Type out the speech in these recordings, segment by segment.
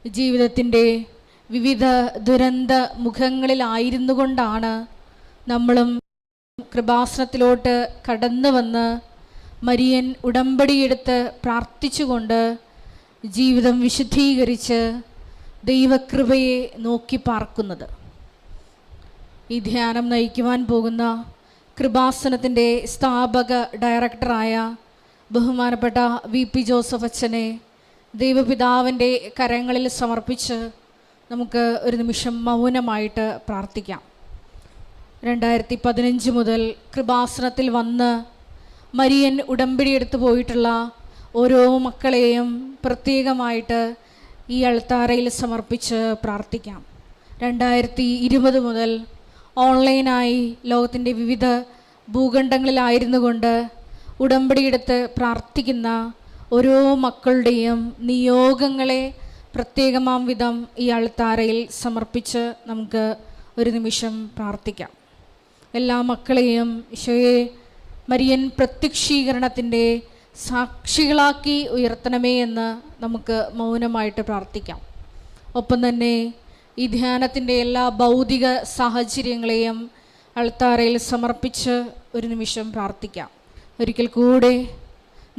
ജീവിതത്തിൻ്റെ വിവിധ ദുരന്ത മുഖങ്ങളിലായിരുന്നു കൊണ്ടാണ് നമ്മളും കൃപാസനത്തിലോട്ട് കടന്നു വന്ന് മരിയൻ ഉടമ്പടിയെടുത്ത് പ്രാർത്ഥിച്ചുകൊണ്ട് ജീവിതം വിശുദ്ധീകരിച്ച് ദൈവകൃപയെ നോക്കി പാർക്കുന്നത്. ഈ ധ്യാനം നയിക്കുവാൻ പോകുന്ന കൃപാസനത്തിൻ്റെ സ്ഥാപക ഡയറക്ടറായ ബഹുമാനപ്പെട്ട VP ജോസഫ് അച്ഛനെ ദൈവപിതാവിൻ്റെ കരങ്ങളിൽ സമർപ്പിച്ച് നമുക്ക് ഒരു നിമിഷം മൗനമായിട്ട് പ്രാർത്ഥിക്കാം. 2015 മുതൽ കൃപാസനത്തിൽ വന്ന് മരിയൻ ഉടമ്പടിയെടുത്ത് പോയിട്ടുള്ള ഓരോ മക്കളെയും പ്രത്യേകമായിട്ട് ഈ അൾത്താരയിൽ സമർപ്പിച്ച് പ്രാർത്ഥിക്കാം. 2020 മുതൽ ഓൺലൈനായി ലോകത്തിൻ്റെ വിവിധ ഭൂഖണ്ഡങ്ങളിലായിരുന്നു കൊണ്ട് ഉടമ്പടിയെടുത്ത് പ്രാർത്ഥിക്കുന്ന ഓരോ മക്കളുടെയും നിയോഗങ്ങളെ പ്രത്യേകമാം വിധം ഈ അൾത്താരയിൽ സമർപ്പിച്ച് നമുക്ക് ഒരു നിമിഷം പ്രാർത്ഥിക്കാം. എല്ലാ മക്കളെയും ഈശോയെ മരിയൻ പ്രത്യക്ഷീകരണത്തിൻ്റെ സാക്ഷികളാക്കി ഉയർത്തണമേ എന്ന് നമുക്ക് മൗനമായിട്ട് പ്രാർത്ഥിക്കാം. ഒപ്പം തന്നെ ഈ ധ്യാനത്തിൻ്റെ എല്ലാ ഭൗതിക സാഹചര്യങ്ങളെയും അൾത്താരയിൽ സമർപ്പിച്ച് ഒരു നിമിഷം പ്രാർത്ഥിക്കാം. ഒരിക്കൽ കൂടെ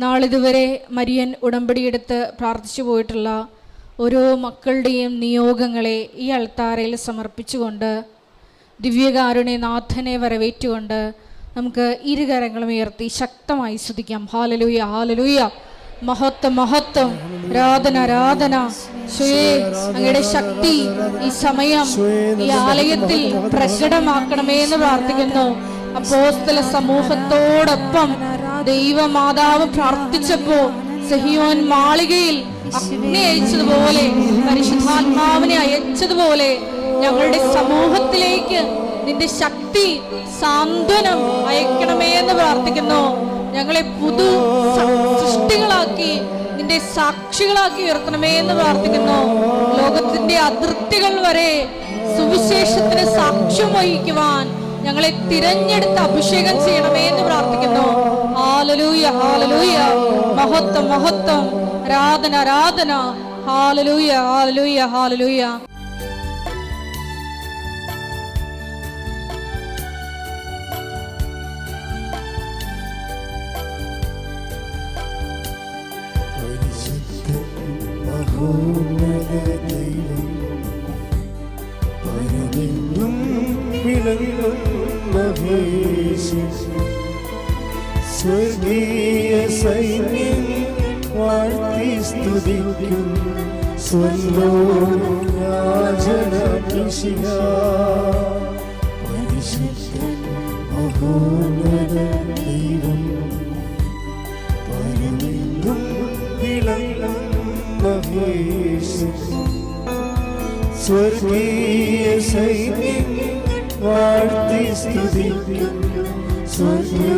നാളിതുവരെ മരിയൻ ഉടമ്പടിയെടുത്ത് പ്രാർത്ഥിച്ചു പോയിട്ടുള്ള ഓരോ മക്കളുടെയും നിയോഗങ്ങളെ ഈ അൾത്താരയിൽ സമർപ്പിച്ചുകൊണ്ട് ദിവ്യകാരുണ്യനാഥനെ വരവേറ്റുകൊണ്ട് നമുക്ക് ഇരുകരങ്ങളും ഉയർത്തി ശക്തമായി സ്തുതിക്കാം. ഹല്ലേലൂയ, ഹല്ലേലൂയ, മഹത്വം, മഹത്വം, ആരാധന, ആരാധന. ഈശോയേ, അങ്ങയുടെ ശക്തി ഈ സമയം ഈ ആലയത്തിൽ പ്രകടമാക്കണമേ എന്ന് പ്രാർത്ഥിക്കുന്നു. അപ്പോസ്തല സമൂഹത്തോടൊപ്പം ദൈവമാതാവ് പ്രാർത്ഥിച്ചപ്പോ സിഹിയോൻ മാളികയിൽ അഗ്നി അയച്ചതുപോലെ, പരിശുദ്ധാത്മാവിനെ അയച്ചതുപോലെ ഞങ്ങളുടെ സമൂഹത്തിലേക്ക് നിന്റെ ശക്തി, സാന്ത്വനം അയക്കണമേ എന്ന് പ്രാർത്ഥിക്കുന്നു. ഞങ്ങളെ പുതു സൃഷ്ടികളാക്കി നിന്റെ സാക്ഷികളാക്കി ഉയർത്തണമേ എന്ന് പ്രാർത്ഥിക്കുന്നു. ലോകത്തിന്റെ അതിർത്തികൾ വരെ സുവിശേഷത്തിന് സാക്ഷ്യം വഹിക്കുവാൻ ഞങ്ങളെ തിരഞ്ഞെടുത്ത് അഭിഷേകം ചെയ്യണമേ എന്ന് പ്രാർത്ഥിക്കുന്നു. ഹല്ലേലൂയ, ഹല്ലേലൂയ, മഹത്വം, മഹത്വം, ആരാധന, ആരാധന. ഹല്ലേലൂയ, ഹല്ലേലൂയ, ഹല്ലേലൂയ. സ്വർഗീയ സൈന്യം വാഴ്ത്തി സ്തുതിക്കും സ്വലോകരാജനമിശിഹ. പരിശുദ്ധൻ മഹോന്നത ദൈവം, പരമെങ്ങും വിളങ്ങും മഹേശൻ. സ്വർഗീയ സൈന്യം വാഴ്ത്തി സ്തുതിക്കും സ്വലോകരാജനമിശിഹ.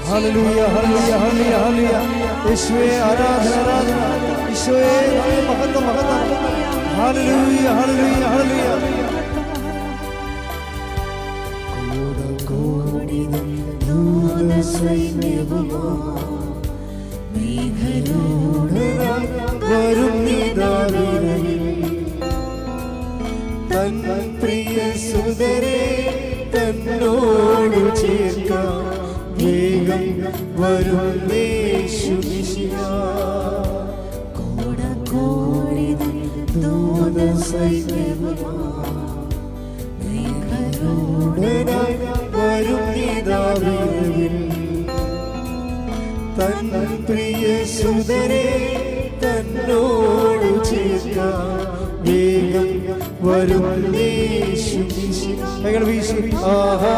ഹല്ലേലൂയ, ഹല്ലേലൂയ, ഹല്ലേലൂയ, ഹല്ലേലൂയ. യേശുവേ ആരാധന, ആരാധന. ഈശോയേ മഹത്വം, മഹത്വം. ഹല്ലേലൂയ, ഹല്ലേലൂയ, ഹല്ലേലൂയ. കോടി ദൂതസൈന്യവുമോ മേഘലോടനായി വരും നിദാവിരലിൽ തൻ പ്രിയ സുതരെ തന്നോടു ചേർക്കാം വേഗം വരുന്നേ തൻ പ്രിയ സുതരെ തന്നോട് ചേർക്കാൻ വേഗം വരും യേശു കൈകൾ വീശി ആഹാ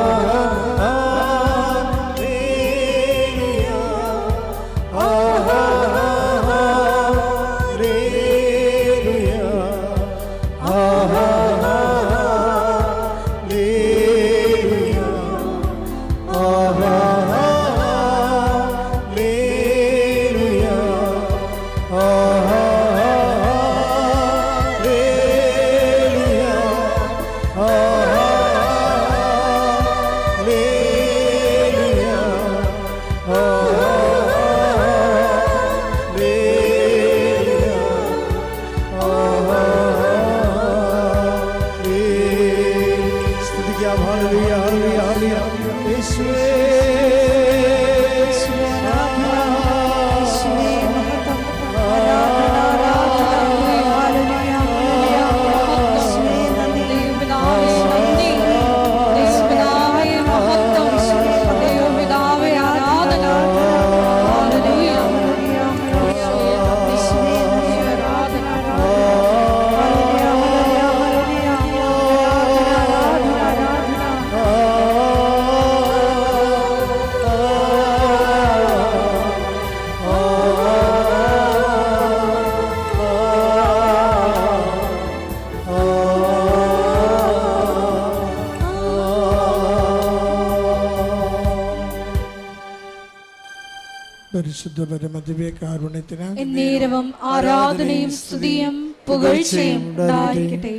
പരിശുദ്ധ പരമദിവ്യകാരുണ്യത്തിന് എന്നേരവും ആരാധനയും സ്തുതിയും പുകഴ്ചയും ഉണ്ടായിരിക്കട്ടെ.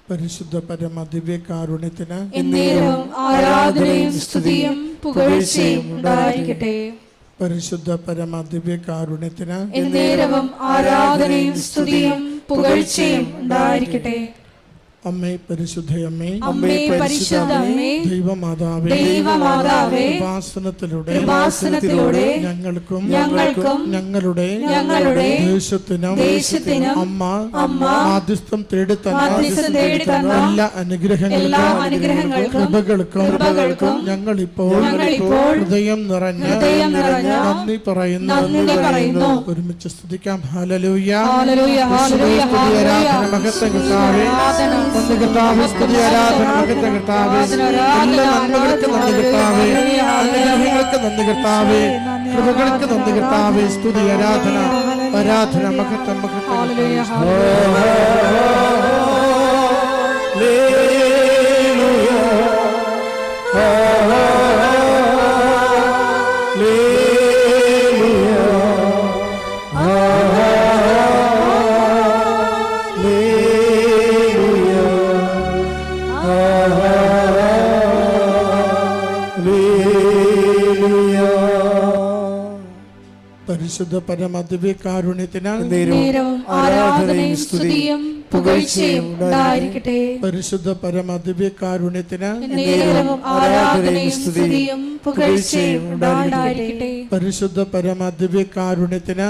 പരിശുദ്ധ പരമദിവ്യകാരുണ്യത്തിന് എന്നേരവും ആരാധനയും സ്തുതിയും പുകഴ്ചയും ഉണ്ടായിരിക്കട്ടെ. പരിശുദ്ധ പരമദിവ്യകാരുണ്യത്തിന് എന്നേരവും ആരാധനയും സ്തുതിയും പുകഴ്ചയും ഉണ്ടായിരിക്കട്ടെ. അമ്മേ പരിശുദ്ധയമ്മേ, അമ്മേ പരിശുദ്ധ അമ്മേ, ദൈവമാതാവേ, ദൈവമാതാവേ, കൃപാസനത്തിലൂടെ ഞങ്ങൾക്കും ഞങ്ങളുടെ ദേശത്തിനും അമ്മ മാധ്യസ്ഥം തേടിത്തന്ന എല്ലാ അനുഗ്രഹങ്ങൾക്കും കൃപകൾക്കും ഞങ്ങളിപ്പോൾ ഹൃദയം നിറഞ്ഞ നന്ദി പറയുന്നു. ഒരുമിച്ച് സ്തുതിക്കാം. ഹല്ലേലൂയ, ഹല്ലേലൂയ, ഹല്ലേലൂയ, ഹല്ലേലൂയ. മഹത്വം കർത്താവേ, നന്ദി കർത്താവേ, സ്തുതി ആരാധന മഹത്വം കർത്താവേ, എല്ലാ നന്മകൾക്ക് നന്ദി കർത്താവേ, അനുഗ്രഹങ്ങൾക്ക് നന്ദി കർത്താവേ, കൃപകൾക്ക് നന്ദി കർത്താവേ, സ്തുതി ആരാധന മഹത്വം പരിശുദ്ധ പരമദിവ്യകാരുണ്യത്തിന് ആരാധനയും സ്തുതിയും പുകഴ്ചയും ഉണ്ടായിരിക്കട്ടെ. പരിശുദ്ധ പരമദിവ്യകാരുണ്യത്തിന് ആരാധനയും സ്തുതിയും പുകഴ്ചയും ഉണ്ടായിരിക്കട്ടെ. പരിശുദ്ധ പരമദിവ്യകാരുണ്യത്തിന്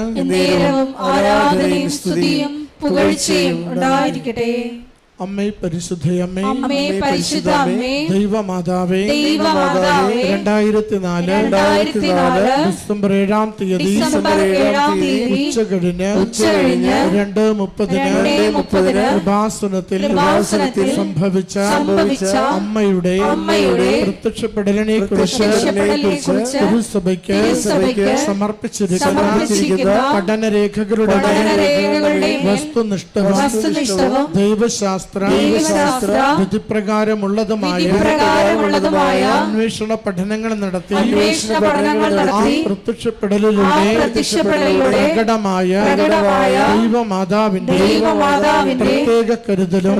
ആരാധനയും സ്തുതിയും പുകഴ്ചയും ഉണ്ടായിരിക്കട്ടെ. അമ്മേ പരിശുദ്ധയമ്മേ, അമ്മേ പരിശുദ്ധ അമ്മേ, ദൈവമാതാവേ, 2024 ഡിസംബർ 7-ാം തീയതി ഉച്ചകഴിഞ്ഞ് 2:30 കൃപാസനത്തിൽ സംഭവിച്ച അമ്മയുടെ പ്രത്യക്ഷപ്പെടലിനെ കുറിച്ച് തിരുസഭയ്ക്ക് സമർപ്പിച്ചിരിക്കുന്ന പഠനരേഖകളുടെ വസ്തുനിഷ്ഠവും ദൈവശാസ്ത്ര വിധിപ്രകാരമുള്ളതുമായ അന്വേഷണ പഠനങ്ങൾ നടത്തി പ്രത്യക്ഷപ്പെടലിലൂടെ പ്രകടമായ ദൈവമാതാവിന്റെ പ്രത്യേക കരുതലും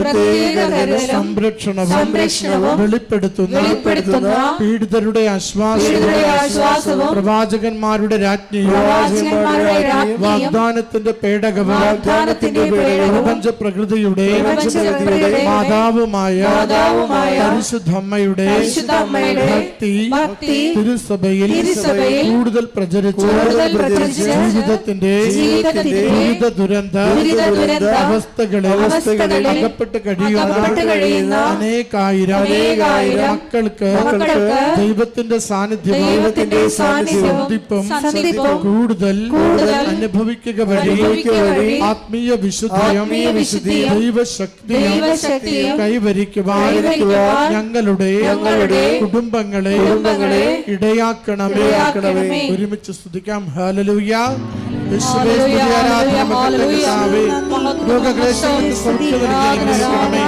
സംരക്ഷണവും വെളിപ്പെടുത്തുന്ന പീഡിതരുടെ ആശ്വാസവും പ്രവാചകന്മാരുടെ രാജ്ഞിയും വാഗ്ദാനത്തിന്റെ പേടകവും പ്രപഞ്ച പ്രകൃതിയുടെ പ്രകൃതിയുടെ മാതാവുമായ മാതാവുമായ പരിശുദ്ധമ്മയുടെ പരിശുദ്ധമ്മയുടെ ഭക്തി ഭക്തി തിരുസഭയിൽ തിരുസഭയിൽ കൂടുതൽ പ്രചരിച്ച് ജീവിതത്തിന്റെ വിവിധ ദുരന്ത അവസ്ഥകളിൽ അകപ്പെട്ട് കഴിയുന്ന അനേകായിരം മക്കൾക്ക് ദൈവത്തിന്റെ സാന്നിധ്യവും സന്ധിപ്പും കൂടുതൽ അനുഭവിക്കുക വഴി ആത്മീയ വിശുദ്ധിയും ദൈവശക്തിയും കൈവരിക്കുവാൻ ഞങ്ങളുടെ കുടുംബങ്ങളെ ഇടയാക്കണമേ. ഒരുമിച്ച് സ്തുതിക്കാം. ഹല്ലേലൂയ. യേശുവേ സ്തുതി, ആരാധന മഹത്വം കർത്താവേ. രോഗക്ലേശങ്ങൾക്ക് സൗഖ്യം നൽകണമേ.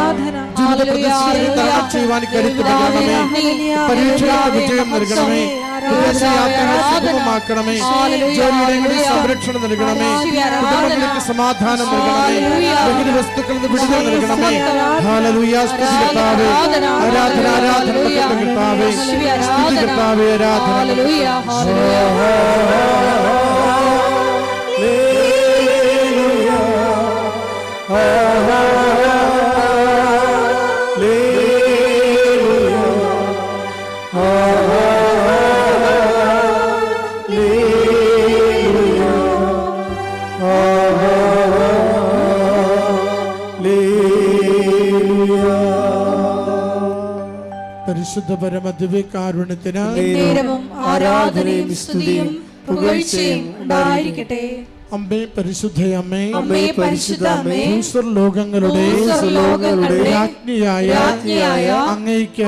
ജീവിത പ്രതിസന്ധികളെ തരണം ചെയ്യുവാൻ കരുത്ത് നൽകണമേ. പരീക്ഷകൾക്ക് വിജയം നൽകണമേ. വിദേശയാത്രകളെ സുഗമമാക്കണമേ. ജോലിയിടങ്ങളിൽ സംരക്ഷണം നൽകണമേ. കുടുംബങ്ങൾക്ക് സമാധാനം നൽകണമേ. ലഹരി വസ്തുക്കളിൽ നിന്ന് വിടുതൽ നൽകണമേ. ഹല്ലേലൂയ. സ്തുതി കർത്താവേ. ആരാധന ആരാധന മഹത്വം കർത്താവേ. സ്തുതി കർത്താവേ. ആരാധന. പരിശുദ്ധ പരമ ദിവ്യകാരുണ്യത്തിന് ആരാധനയും സ്തുതിയും പുകഴ്ചയും ഉണ്ടായിരിക്കട്ടെ. അമ്മേ പരിശുദ്ധയമ്മേ, അമ്മേ പരിശുദ്ധമേ, ലോകങ്ങളുടെ രാജ്ഞിയായ അങ്ങയ്ക്ക്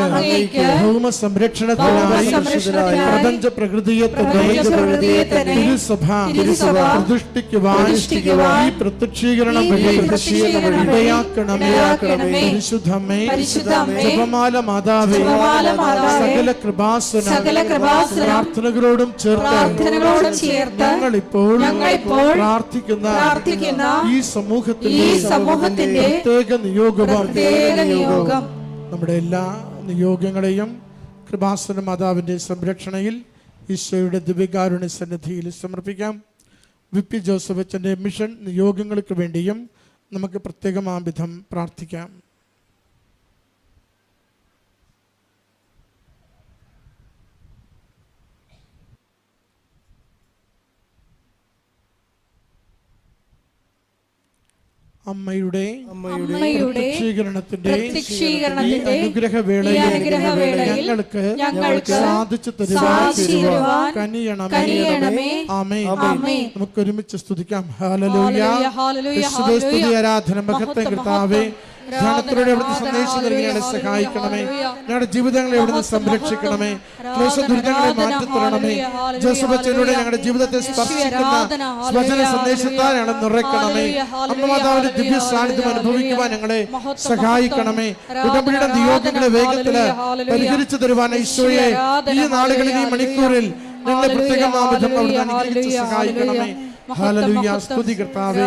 ഭൗമ സംരക്ഷണത്തിനായി പ്രപഞ്ച പ്രകൃതിയെ തിരുസഭ പ്രതിഷ്ഠിക്കുവാൻ ഈ പ്രത്യക്ഷീകരണം വഴി ഇടയാക്കണമേ. പരിശുദ്ധമേ, ജപമാല മാതാവേ, സകല കൃപാസന പ്രാർത്ഥനകളോടും ചേർത്ത് ഞങ്ങളിപ്പോൾ പ്രാർത്ഥിക്കുന്ന ഈ സമൂഹത്തിന്റെ പ്രത്യേക നിയോഗം നമ്മുടെ എല്ലാ നിയോഗങ്ങളെയും കൃപാസന മാതാവിന്റെ സംരക്ഷണയിൽ ഈശോയുടെ ദിവ്യകാരുണ്യ സന്നിധിയിൽ സമർപ്പിക്കാം. വിപി ജോസഫ് അച്ഛൻ്റെ മിഷൻ നിയോഗങ്ങൾക്ക് വേണ്ടിയും നമുക്ക് പ്രത്യേകമാംവിധം പ്രാർത്ഥിക്കാം. അമ്മയുടെ പ്രത്യക്ഷീകരണത്തിന്റെ അനുഗ്രഹവേളയിൽ ഞങ്ങൾക്ക് സാധിച്ചു തരുവാൻ കനിയണമേ. ആമേൻ. നമുക്ക് ഒരുമിച്ച് സ്തുതിക്കാം. ഹല്ലേലൂയ. യേശുവേ സ്തുതി, ആരാധന മഹത്വം കർത്താവേ. ധ്യാനത്തിലൂടെ അവിടുന്ന് സന്ദേശം നൽകിയാണ് സഹായിക്കണമേ. ഞങ്ങളുടെ ജീവിതങ്ങളെ അവിടുന്ന് സംരക്ഷിക്കണമേ. ക്ലേശ ദുരിതങ്ങളെ മാറ്റിത്തരണമേ. ജോസഫ് അച്ഛനിലൂടെ ഞങ്ങളുടെ ജീവിതത്തെ സ്പർശിക്കുന്ന സ്വജന സന്ദേശത്താൽ ഞങ്ങളെ നിറയ്ക്കണമേ. അമ്മ മാതാവിന്റെ ദിവ്യ സാന്നിധ്യം അനുഭവിക്കുവാൻ ഞങ്ങളെ സഹായിക്കണമേ. ഉടമ്പടിയുടെ നിയോഗങ്ങളെ വേഗത്തില് പരിഹരിച്ചു തരുവാൻ ഈശോയെ ഈ നാളുകളിൽ ഈ മണിക്കൂറിൽ ഞങ്ങളെ പ്രത്യേകമാംവിധം അവിടുന്ന് അനുഗ്രഹിച്ച് സഹായിക്കണമേ. ഹല്ലേലൂയ. സ്തുതി കർത്താവേ.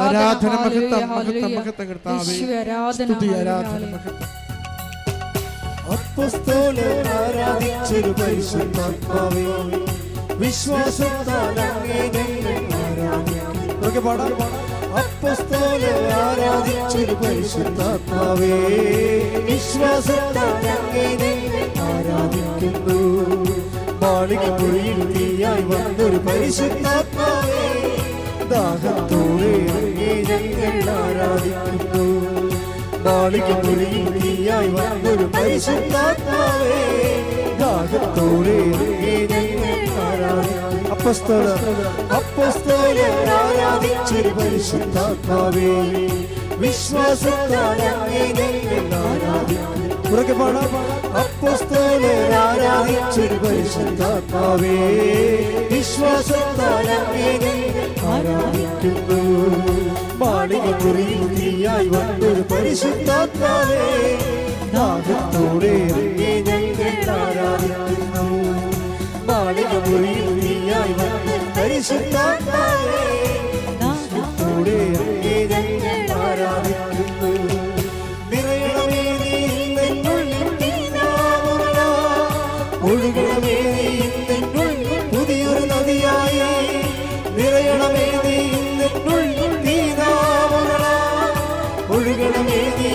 ആരാധന മഹത്വം മഹത്വം മഹത്വം കർത്താവേ. സ്തുതി ആരാധന മഹത്വം. അപ്പോസ്തലർ ആരാധിച്ചൊരു പരിശുദ്ധാത്മാവേ, വിശ്വാസത്താൽ അങ്ങേ ഞങ്ങൾ ആരാധിക്കുന്നു. അപ്പോസ്തലർ ആരാധിച്ചൊരു പരിശുദ്ധാത്മാവേ, വിശ്വാസത്താൽ അങ്ങേ ഞങ്ങൾ ആരാധിക്കുന്നു. മാളികപ്പുഴയിൽ തീയായി വന്നൊരു പരിശുദ്ധാത്മാവേ, ദാഹത്തോടെ അങ്ങേ ഞങ്ങൾ ആരാധിക്കുന്നു. മാളികപ്പുഴയിൽ തീയായി വന്നൊരു പരിശുദ്ധാത്മാവേ, ദാഹത്തോടെ അങ്ങേ ഞങ്ങൾ ആരാധിക്കുന്നു. അപ്പോസ്തലർ ആരാധിച്ചൊരു പരിശുദ്ധാത്മാവേ, വിശ്വാസത്താൽ അങ്ങേ ഞങ്ങൾ ആരാധിക്കുന്നു. ഉറക്കെ പാടാം. അപ്പോസ്തലർ ആരാധിച്ചൊരു പരിശുദ്ധാത്മാവേ, വിശ്വാസത്താൽ അങ്ങേ ഞങ്ങൾ ആരാധിക്കുന്നു. മാളികപ്പുറയിൽ തീയായി വന്നൊരു പരിശുദ്ധാത്മാവേ, ദാഹത്തോടെ അങ്ങേ ഞങ്ങൾ ആരാധിക്കുന്നു. മാളികപ്പുറയിൽ തീയായി വന്നൊരു പരിശുദ്ധാത്മാവേ, ദാഹത്തോടെ അങ്ങേ ഞങ്ങൾ ആരാധിക്കുന്നു. നിറയണമേ നീ എന്നുള്ളിൽ തീനാവുകളാ, ഒഴുകണമേ നീ എന്നുള്ളിൽ പുതിയൊരു നദിയായി. നിറയണമേ നീ എന്നുള്ളിൽ തീനാവുകളാ, ഒഴുകണമേ നീ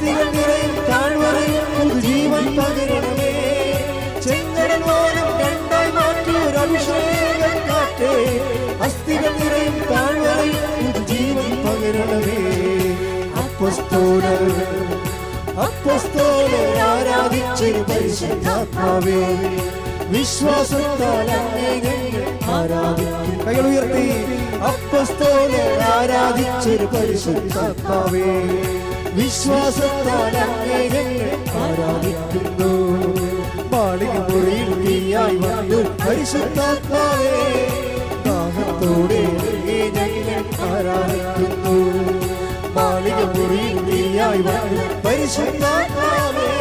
അസ്ഥികൾ നിറയും താഴ്വരയിൽ പുതുജീവൻ പകരണമേ. ചെങ്കടൽ വാനം രണ്ടായി മാറ്റിയൊരു അഭിഷേകം കാറ്റേ, അസ്ഥികൾ നിറയും താഴ്വരയിൽ പുതുജീവൻ പകരണമേ. അപ്പോസ്തലർ ആരാധിച്ചൊരു പരിശുദ്ധാത്മാവേ, വിശ്വാസത്താൽ അങ്ങേ ഞങ്ങൾ ആരാധിക്കും. കൈകൾ ഉയർത്തി. അപ്പോസ്തലർ ആരാധിച്ചൊരു പരിശുദ്ധാത്മാവേ, വിശ്വാസത്താൽ അങ്ങേ ഞങ്ങൾ ആരാധിക്കുന്നു. മാളിക മുറിയിൽ തീയായി വന്നു പരിശുദ്ധാത്മാവേ, ദാഹത്തോടെ അങ്ങേ ഞങ്ങൾ ആരാധിക്കുന്നു. മാളിക മുറിയിൽ തീയായി വന്നു പരിശുദ്ധാത്മാവേ,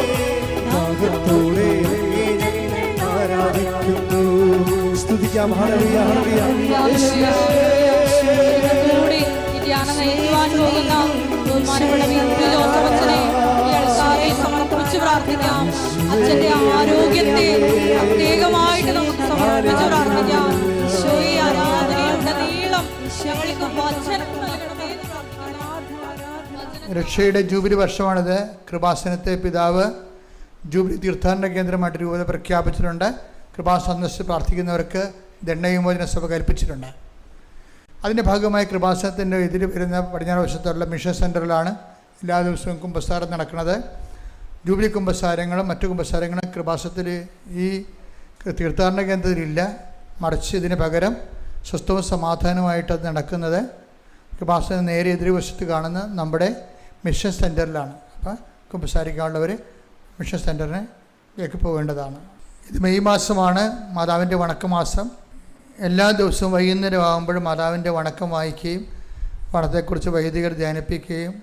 ദാഹത്തോടെ അങ്ങേ ഞങ്ങൾ ആരാധിക്കുന്നു. സ്തുതിക്കാം. Hallelujah, hallelujah. കൂടി ഈ ധ്യാനം നയിക്കുവാൻ പോകുന്ന ബഹുമാനപ്പെട്ട വിദ്യ ജോസഫ് അച്ഛനെ ഈ ആൾക്കാരെ സമർപ്പിച്ച് പ്രാർത്ഥിക്കാം. അച്ഛന്റെ ആരോഗ്യത്തെ പ്രത്യേകമായിട്ട് നമുക്ക് സമർപ്പിച്ച് പ്രാർത്ഥിക്കാം. ഈശോയെ ആരാധനയുടെ നീളം ഞങ്ങൾക്ക് വചനം നൽകണമേ എന്ന് പ്രാർത്ഥിക്കാം. രക്ഷയുടെ ജൂബിലി വർഷമാണിത്. കൃപാസനത്തെ പിതാവ് ജൂബിലി തീർത്ഥാടന കേന്ദ്രമായിട്ട് രൂപത പ്രഖ്യാപിച്ചിട്ടുണ്ട്. കൃപാ സന്ദർശിച്ച് പ്രാർത്ഥിക്കുന്നവർക്ക് ദണ്ഡവിമോചന സഭ കൽപ്പിച്ചിട്ടുണ്ട്. അതിൻ്റെ ഭാഗമായി കൃപാസനത്തിൻ്റെ എതിര് വരുന്ന പടിഞ്ഞാറ് വശത്തുള്ള മിഷൻ സെൻറ്ററിലാണ് എല്ലാ ദിവസവും കുമ്പസാരം നടക്കുന്നത്. ജൂബിലി കുമ്പസാരങ്ങളും മറ്റു കുമ്പസാരങ്ങളും കൃപാസനത്തിൽ ഈ തീർത്ഥാടന കേന്ദ്രത്തിലില്ല. മറിച്ച് ഇതിന് പകരം സ്വസ്ഥവും സമാധാനമായിട്ടത് നടക്കുന്നത് കൃപാസനം നേരെ എതിർവശത്ത് കാണുന്ന നമ്മുടെ മിഷൻ സെൻറ്ററിലാണ്. അപ്പോൾ കുമ്പസാരിക്കാനുള്ളവർ മിഷൻ സെൻറ്ററിലേക്ക് പോകേണ്ടതാണ്. ഇത് മെയ് മാസമാണ്, മാതാവിൻ്റെ വണക്കമാസം. എല്ലാ ദിവസവും വൈകുന്നേരം ആകുമ്പോഴും മാതാവിൻ്റെ വണക്കം വായിക്കുകയും വണത്തെക്കുറിച്ച് വൈദികർ ധ്യാനിപ്പിക്കുകയും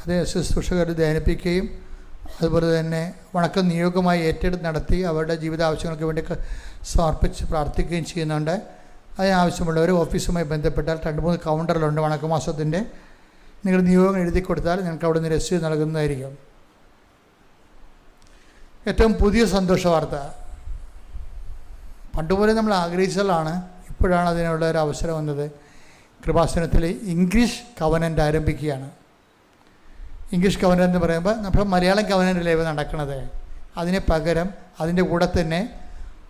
അത് ശുശ്രൂഷകർ ധ്യാനിപ്പിക്കുകയും അതുപോലെ തന്നെ വണക്കം നിയോഗമായി ഏറ്റെടുത്ത് നടത്തി അവരുടെ ജീവിതാവശ്യങ്ങൾക്ക് വേണ്ടി സമർപ്പിച്ച് പ്രാർത്ഥിക്കുകയും ചെയ്യുന്നുണ്ട്. അതിനാവശ്യമുള്ളവർ ഓഫീസുമായി ബന്ധപ്പെട്ടാൽ 2-3 കൗണ്ടറിലുണ്ട് വണക്കമാസത്തിൻ്റെ. നിങ്ങൾ നിയോഗം എഴുതി കൊടുത്താൽ നിങ്ങൾക്ക് അവിടെ നിന്ന് രസീത് നൽകുന്നതായിരിക്കും. ഏറ്റവും പുതിയ സന്തോഷ വാർത്ത, പണ്ടുപോലെ നമ്മൾ ആഗ്രഹിച്ചതാണ്, ഇപ്പോഴാണ് അതിനുള്ള ഒരു അവസരം വന്നത്. കൃപാസനത്തിൽ ഇംഗ്ലീഷ് കവനൻ്റ് ആരംഭിക്കുകയാണ്. ഇംഗ്ലീഷ് കവനൻ്റ് എന്ന് പറയുമ്പോൾ നമ്മൾ മലയാളം കവനൻ്റല്ലേ നടക്കുന്നത്. അതിന് പകരം അതിൻ്റെ കൂടെ തന്നെ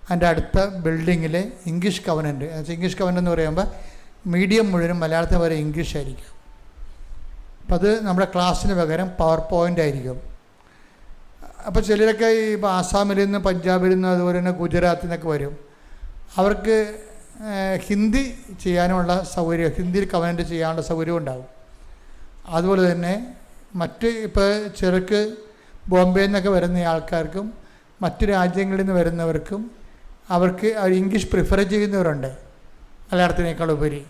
അതിൻ്റെ അടുത്ത ബിൽഡിങ്ങിൽ ഇംഗ്ലീഷ് കവനൻ്റ്, ഇംഗ്ലീഷ് കവനൻ്റ് എന്ന് പറയുമ്പോൾ മീഡിയം മുഴുവനും മലയാളത്തിന് പകരം ഇംഗ്ലീഷ് ആയിരിക്കും. അപ്പം അത് നമ്മുടെ ക്ലാസ്സിന് പകരം പവർ പോയിൻ്റ് ആയിരിക്കും. അപ്പോൾ ചിലരൊക്കെ ഈ ആസാമിൽ നിന്ന് പഞ്ചാബിൽ നിന്ന് അതുപോലെ തന്നെ ഗുജറാത്തിൽ നിന്നൊക്കെ വരും. അവർക്ക് ഹിന്ദി ചെയ്യാനുള്ള സൗകര്യം, ഹിന്ദിയിൽ കമൻറ്റ് ചെയ്യാനുള്ള സൗകര്യം ഉണ്ടാകും. അതുപോലെ തന്നെ മറ്റ് ഇപ്പോൾ ചിലർക്ക് ബോംബെയിൽ നിന്നൊക്കെ വരുന്ന ആൾക്കാർക്കും മറ്റ് രാജ്യങ്ങളിൽ നിന്ന് വരുന്നവർക്കും അവർക്ക് ഇംഗ്ലീഷ് പ്രിഫർ ചെയ്യുന്നവരുണ്ട് മലയാളത്തിനേക്കാൾ ഉപരി.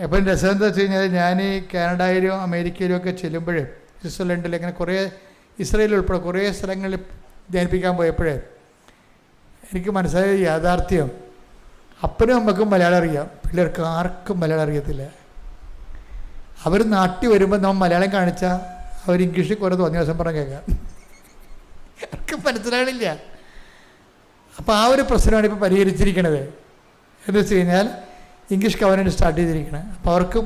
എപ്പോഴും രസം എന്താ വെച്ച് കഴിഞ്ഞാൽ ഞാൻ ഈ കാനഡയിലും അമേരിക്കയിലും ഒക്കെ ചെല്ലുമ്പോൾ സ്വിറ്റ്സർലൻഡിൽ അങ്ങനെ കുറേ ഇസ്രയേൽ ഉൾപ്പെടെ കുറേ സ്ഥലങ്ങളിൽ ധ്യാനിപ്പിക്കാൻ പോയപ്പോഴേ എനിക്ക് മനസ്സിലായ യാഥാർത്ഥ്യം, അപ്പനും അമ്മക്കും മലയാളം അറിയാം, പിള്ളേർക്ക് ആർക്കും മലയാളം അറിയത്തില്ല. അവർ നാട്ടിൽ വരുമ്പോൾ നമ്മൾ മലയാളം കാണിച്ചാൽ അവർ ഇംഗ്ലീഷിൽ കുറേ തോന്നിയ ദിവസം പറഞ്ഞ് കേൾക്കാം, ആർക്കും മനസ്സിലാകണില്ല. അപ്പോൾ ആ ഒരു പ്രശ്നമാണ് ഇപ്പോൾ പരിഹരിച്ചിരിക്കുന്നത്. എന്ന് വെച്ച് കഴിഞ്ഞാൽ ഇംഗ്ലീഷ് കവനൻ്റ് സ്റ്റാർട്ട് ചെയ്തിരിക്കുന്നത്. അപ്പോൾ അവർക്കും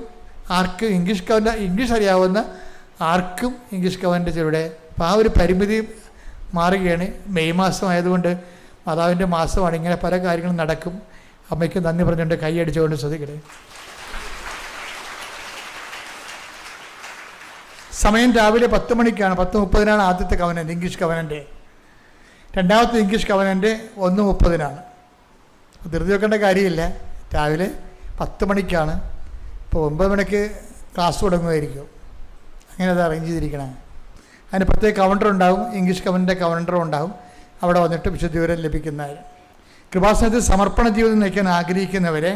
ആർക്കും ഇംഗ്ലീഷ് അറിയാവുന്ന ആർക്കും ഇംഗ്ലീഷ് കവനൻ്റ്. അപ്പോൾ ആ ഒരു പരിമിതി മാറുകയാണ്. മെയ് മാസം ആയതുകൊണ്ട് മാതാവിൻ്റെ മാസമാണ്, ഇങ്ങനെ പല കാര്യങ്ങളും നടക്കും. അമ്മയ്ക്ക് നന്ദി പറഞ്ഞുകൊണ്ട് കൈയടിച്ചുകൊണ്ട് ശ്രദ്ധിക്കട്ടെ. സമയം രാവിലെ 10 മണിക്കാണ്. 10:30 ആദ്യത്തെ കവനൻ്റ്, ഇംഗ്ലീഷ് കവനൻ്റ്. രണ്ടാമത്തെ ഇംഗ്ലീഷ് കവനൻ്റ് 1:30. ധൃതി വെക്കേണ്ട കാര്യമില്ല. രാവിലെ 10 മണിക്കാണ്. ഇപ്പോൾ 9 മണിക്ക് ക്ലാസ് തുടങ്ങുമായിരിക്കും. അങ്ങനെ അത് അറേഞ്ച് ചെയ്തിരിക്കണം. അതിന് പ്രത്യേക കൗണ്ടർ ഉണ്ടാവും, ഇംഗ്ലീഷ് കവനൻ്റെ കൗണ്ടറും ഉണ്ടാവും. അവിടെ വന്നിട്ട് വിശദവിവരം ലഭിക്കുന്നവർ. കൃപാസനത്തിൽ സമർപ്പണ ജീവിതം നയിക്കാൻ ആഗ്രഹിക്കുന്നവരെ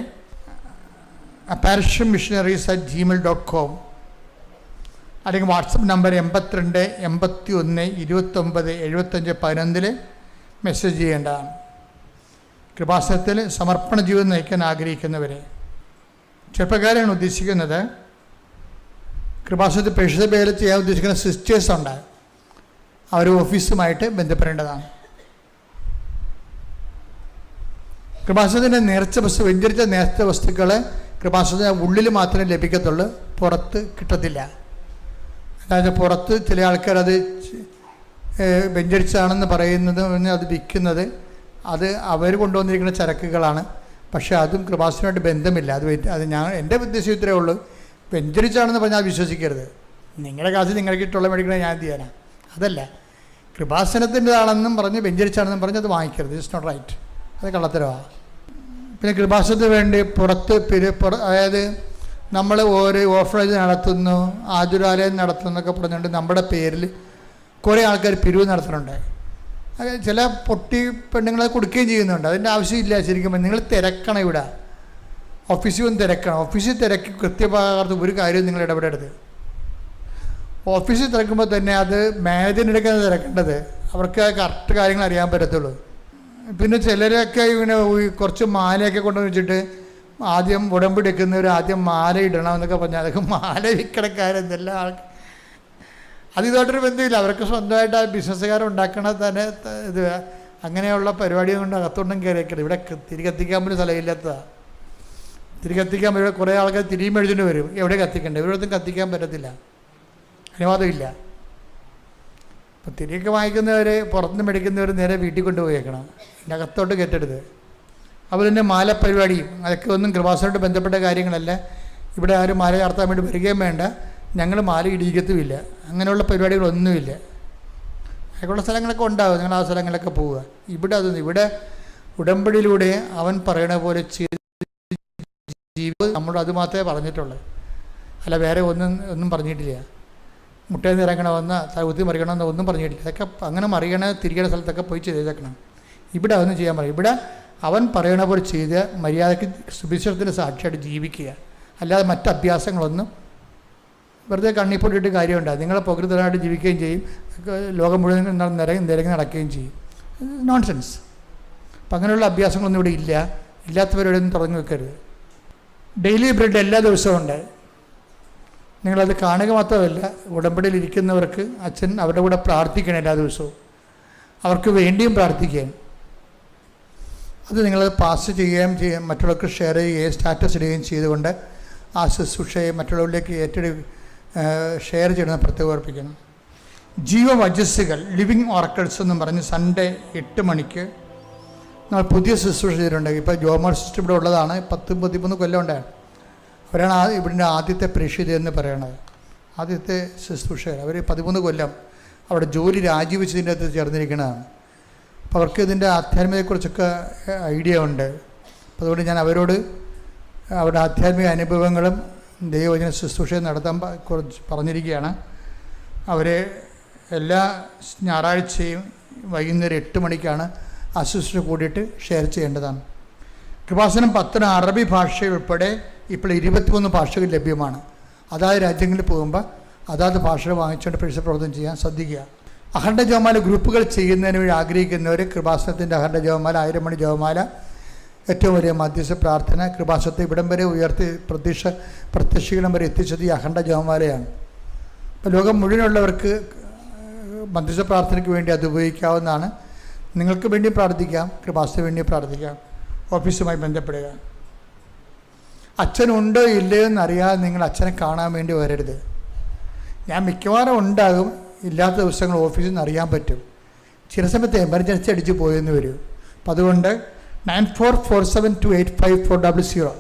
parishionmissionaries@gmail.com അല്ലെങ്കിൽ വാട്സപ്പ് നമ്പർ 82 81 29 75 11 മെസ്സേജ് ചെയ്യേണ്ടതാണ്. കൃപാസനത്തിൽ സമർപ്പണ ജീവിതം നയിക്കാൻ ആഗ്രഹിക്കുന്നവരെ ചെറുപ്പക്കാരാണ് ഉദ്ദേശിക്കുന്നത്. കൃപാസനത്തിൽ പരിശുദ്ധ ബലിയിൽ ചെയ്യാൻ ഉദ്ദേശിക്കുന്ന സിസ്റ്റേഴ്സുണ്ട്, അവർ ഓഫീസുമായിട്ട് ബന്ധപ്പെടേണ്ടതാണ്. കൃപാസനത്തിൻ്റെ വെഞ്ചരിച്ച നേർച്ച വസ്തുക്കൾ കൃപാസനത്തിൻ്റെ ഉള്ളിൽ മാത്രമേ ലഭിക്കത്തുള്ളൂ, പുറത്ത് കിട്ടത്തില്ല. അതായത് പുറത്ത് ചില ആൾക്കാരത് വെഞ്ചരിച്ചാണെന്ന് പറയുന്നത്, അത് വിൽക്കുന്നത് അത് അവർ കൊണ്ടുവന്നിരിക്കുന്ന ചരക്കുകളാണ്. പക്ഷേ അതും കൃപാസനമായിട്ട് ബന്ധമില്ല. അത് ഞാൻ എൻ്റെ ഉദ്ദേശം ഇത്രയേ ഉള്ളൂ. വെഞ്ചരിച്ചാണെന്ന് പറഞ്ഞാൽ വിശ്വസിക്കരുത്. നിങ്ങളുടെ കാശ് നിങ്ങൾക്ക് ഇട്ടുള്ള മേടിക്കണേ ഞാൻ എന്ത് ചെയ്യാനാണ്? അതല്ല, കൃപാസനത്തിൻ്റെതാണെന്നും പറഞ്ഞ് വെഞ്ചരിച്ചാണെന്നും പറഞ്ഞ് അത് വാങ്ങിക്കരുത്. It's not right. അത് കള്ളത്തരമാണ്. പിന്നെ കൃപാസനത്തിന് വേണ്ടി പുറത്ത് അതായത് നമ്മൾ ഓരോ ഓർഫനേജ് നടത്തുന്നു, ആതുരാലയം നടത്തുന്നൊക്കെ പറഞ്ഞുകൊണ്ട് നമ്മുടെ പേരിൽ കുറേ ആൾക്കാർ പിരിവ് നടത്തുന്നുണ്ട്. അത് ചില പൊട്ടി പെണ്ണുങ്ങളെ കൊടുക്കുകയും ചെയ്യുന്നുണ്ട്. അതിൻ്റെ ആവശ്യമില്ല. ശരിക്കും നിങ്ങൾ തിരക്കണം. ഇവിടെ ഓഫീസിൽ ഒന്ന് തിരക്കണം. ഓഫീസിൽ തിരക്കി കൃത്യഭാഗത്ത് ഒരു കാര്യവും നിങ്ങൾ ഇടപെടരുത്. ഓഫീസിൽ തിരക്കുമ്പോൾ തന്നെ അത് മാനേജറിനെടുക്കാതെ തിരക്കേണ്ടത്. അവർക്ക് കറക്റ്റ് കാര്യങ്ങൾ അറിയാൻ പറ്റത്തുള്ളൂ. പിന്നെ ചിലരൊക്കെ ഇങ്ങനെ കുറച്ച് മാലയൊക്കെ കൊണ്ടുവന്ന് വെച്ചിട്ട് ആദ്യം ഉടമ്പടി വെക്കുന്നവർ ആദ്യം മാല ഇടണം എന്നൊക്കെ പറഞ്ഞാൽ അതൊക്കെ മാല വിൽക്കണക്കാരെന്തെല്ലാം ആൾക്ക് അത് ഇതുമായിട്ടൊരു ബന്ധമില്ല. അവർക്ക് സ്വന്തമായിട്ട് ആ ബിസിനസ്സുകാരുണ്ടാക്കണ തന്നെ ഇത് അങ്ങനെയുള്ള പരിപാടി കൊണ്ട് അകത്തോണ്ടും കയറിയേക്കണം. ഇവിടെ തിരി കത്തിക്കാൻ പോലും സ്ഥലമില്ലാത്തതാണ്. തിരി കത്തിക്കാൻ ഇവിടെ കുറേ ആൾക്കാർ തിരിയും മേടിച്ചിട്ട് വരും. എവിടെ കത്തിക്കണ്ടേ? ഇവിടൊന്നും കത്തിക്കാൻ പറ്റത്തില്ല, അനുവാദമില്ല. അപ്പം തിരിയൊക്കെ വാങ്ങിക്കുന്നവർ പുറത്തുനിന്ന് മേടിക്കുന്നവർ നേരെ വീട്ടിൽ കൊണ്ടുപോയേക്കണം. അകത്തോട്ട് കയറ്റരുത്. അതുപോലെ തന്നെ മാല പരിപാടിയും അതൊക്കെ ഒന്നും കൃപാസനമായിട്ട് ബന്ധപ്പെട്ട കാര്യങ്ങളല്ല. ഇവിടെ ആരും മാല ചാർത്താൻ വേണ്ടി വരികയും വേണ്ട. ഞങ്ങൾ മാല ഇടിക്കത്തുമില്ല. അങ്ങനെയുള്ള പരിപാടികളൊന്നുമില്ല. അങ്ങനെയുള്ള സ്ഥലങ്ങളൊക്കെ ഉണ്ടാകും. നിങ്ങൾ ആ സ്ഥലങ്ങളിലൊക്കെ പോവുക. ഇവിടെ അതൊന്നും. ഇവിടെ ഉടമ്പടിയിലൂടെ അവൻ പറയണ പോലെ ജീവിതം നമ്മൾ അത് മാത്രമേ പറഞ്ഞിട്ടുള്ളൂ. അല്ല വേറെ ഒന്നും പറഞ്ഞിട്ടില്ല. മുട്ടയിൽ നിന്ന് ഇറങ്ങണമെന്ന് കുത്തി മറിയണമെന്ന് ഒന്നും പറഞ്ഞിട്ടില്ല. അതൊക്കെ അങ്ങനെ മറിയണ തിരികണ സ്ഥലത്തൊക്കെ പോയി ചെയ്തേക്കണം. ഇവിടെ അതൊന്നും ചെയ്യാൻ പറയും. ഇവിടെ അവൻ പറയണ പോലെ ചെയ്ത് മര്യാദയ്ക്ക് സുവിശേഷത്തിൻ്റെ സാക്ഷിയായിട്ട് ജീവിക്കുക. അല്ലാതെ മറ്റ് അഭ്യാസങ്ങളൊന്നും വെറുതെ കണ്ണിപ്പൊട്ടിയിട്ട് കാര്യമുണ്ട്. നിങ്ങളെ പ്രകൃതമായിട്ട് ജീവിക്കുകയും ചെയ്യും. ലോകം മുഴുവൻ നിരങ്ങി നടക്കുകയും ചെയ്യും. നോൺസെൻസ്. അപ്പം അങ്ങനെയുള്ള അഭ്യാസങ്ങളൊന്നും ഇവിടെ ഇല്ല. ഇല്ലാത്തവരോടൊന്നും തുടങ്ങി വെക്കരുത്. ഡെയിലി ബ്രെഡ് എല്ലാ ദിവസവും ഉണ്ട്. നിങ്ങളത് കാണുക മാത്രമല്ല, ഉടമ്പടിയിൽ ഇരിക്കുന്നവർക്ക് അച്ഛൻ അവരുടെ കൂടെ പ്രാർത്ഥിക്കണം എല്ലാ ദിവസവും. അവർക്ക് വേണ്ടിയും പ്രാർത്ഥിക്കുകയും അത് നിങ്ങളത് പാസ് ചെയ്യുകയും മറ്റുള്ളവർക്ക് ഷെയർ ചെയ്യുകയും സ്റ്റാറ്റസ് ഇടുകയും ചെയ്തുകൊണ്ട് ആ ശുശ്രൂഷയെ മറ്റുള്ളവരിലേക്ക് ഷെയർ ചെയ്യണമെന്ന് പ്രത്യേകം ഓർപ്പിക്കണം. ജീവവചസ്സുകൾ ലിവിങ് ഓറക്കിൾസ് എന്നും പറഞ്ഞ് സൺഡേ 8 മണിക്ക് നമ്മൾ പുതിയ ശുശ്രൂഷ ചെയ്തിട്ടുണ്ട്. ഇപ്പോൾ ജോമോൾ സിസ്റ്റം ഇവിടെ ഉള്ളതാണ്. 10-13 കൊല്ലം ഉണ്ടായിരുന്നു. അവരാണ് ഇവിടുത്തെ ആദ്യത്തെ പ്രേക്ഷിത എന്ന് പറയണത്. ആദ്യത്തെ ശുശ്രൂഷകർ. അവർ 13 കൊല്ലം അവിടെ ജോലി രാജിവെച്ചതിൻ്റെ അകത്ത് ചേർന്നിരിക്കുന്നതാണ്. അപ്പോൾ അവർക്ക് ഇതിൻ്റെ ആധ്യാത്മികതയെക്കുറിച്ചൊക്കെ ഐഡിയ ഉണ്ട്. അപ്പോൾ അതുകൊണ്ട് ഞാൻ അവരോട് അവരുടെ ആധ്യാത്മിക അനുഭവങ്ങളും ദൈവവചന ശുശ്രൂഷയും നടത്താൻ പറഞ്ഞിരിക്കുകയാണ്. അവരെ എല്ലാ ഞായറാഴ്ചയും വൈകുന്നേരം 8 മണിക്കാണ് ആ ശുശ്രൂഷ കൂടിയിട്ട് ഷെയർ ചെയ്യേണ്ടതാണ്. കൃപാസനം 10 അറബി ഭാഷയുൾപ്പെടെ ഇപ്പോൾ 23 ഭാഷകൾ ലഭ്യമാണ്. അതായത് രാജ്യങ്ങളിൽ പോകുമ്പോൾ അതാത് ഭാഷകൾ വാങ്ങിച്ചുകൊണ്ട് പരിസര പ്രവർത്തനം ചെയ്യാൻ ശ്രദ്ധിക്കുക. അഖണ്ഡ ജപമാല ഗ്രൂപ്പുകൾ ചെയ്യുന്നതിന് വേണ്ടി ആഗ്രഹിക്കുന്നവർ കൃപാസനത്തിൻ്റെ അഖണ്ഡ ജപമാല 1000 മണി ജപമാല ഏറ്റവും വലിയ മധ്യസ്ഥ പ്രാർത്ഥന കൃപാസനത്തെ ഇവിടം വരെ ഉയർത്തി പ്രത്യക്ഷീകരണം വരെ എത്തിച്ചത് ഈ അഖണ്ഡ ജപമാലയാണ്. ഇപ്പോൾ ലോകം മുഴുവനുള്ളവർക്ക് മധ്യസ്ഥ പ്രാർത്ഥനയ്ക്ക് വേണ്ടി അത് ഉപയോഗിക്കാവുന്നതാണ്. നിങ്ങൾക്ക് വേണ്ടി പ്രാർത്ഥിക്കാം, കൃപാസനത്തിന് വേണ്ടി പ്രാർത്ഥിക്കാം. ഓഫീസുമായി ബന്ധപ്പെടുക. അച്ഛനുണ്ടോ ഇല്ലയോ എന്നറിയാതെ നിങ്ങൾ അച്ഛനെ കാണാൻ വേണ്ടി വരരുത്. ഞാൻ മിക്കവാറും ഉണ്ടാകും. ഇല്ലാത്ത ദിവസങ്ങൾ ഓഫീസിൽ നിന്ന് അറിയാൻ പറ്റും. ചില സമയത്ത് എമർജൻസി അടിച്ച് പോയെന്ന് വരും. അപ്പം അതുകൊണ്ട് 9447285400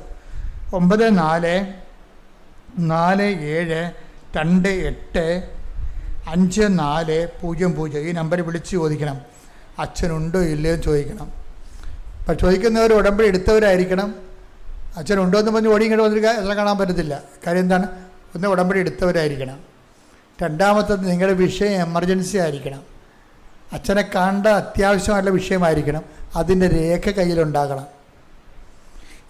9447285400 ഈ നമ്പറിൽ വിളിച്ച് ചോദിക്കണം. അച്ഛനുണ്ടോ ഇല്ലയോ എന്ന് ചോദിക്കണം. അപ്പം ചോദിക്കുന്നവർ ഉടമ്പടി എടുത്തവരായിരിക്കണം. അച്ഛനുണ്ടോ എന്ന് പറഞ്ഞ് ഓടി ഇങ്ങോട്ട് വന്നിട്ട് അച്ഛനെ കാണാൻ പറ്റത്തില്ല. കാര്യം എന്താണ്? ഒന്ന് ഉടമ്പടി എടുത്തവരായിരിക്കണം. രണ്ടാമത്തത് നിങ്ങളുടെ വിഷയം എമർജൻസി ആയിരിക്കണം. അച്ഛനെ കാണേണ്ട അത്യാവശ്യമായിട്ടുള്ള വിഷയമായിരിക്കണം. അതിൻ്റെ രേഖ കയ്യിലുണ്ടാകണം.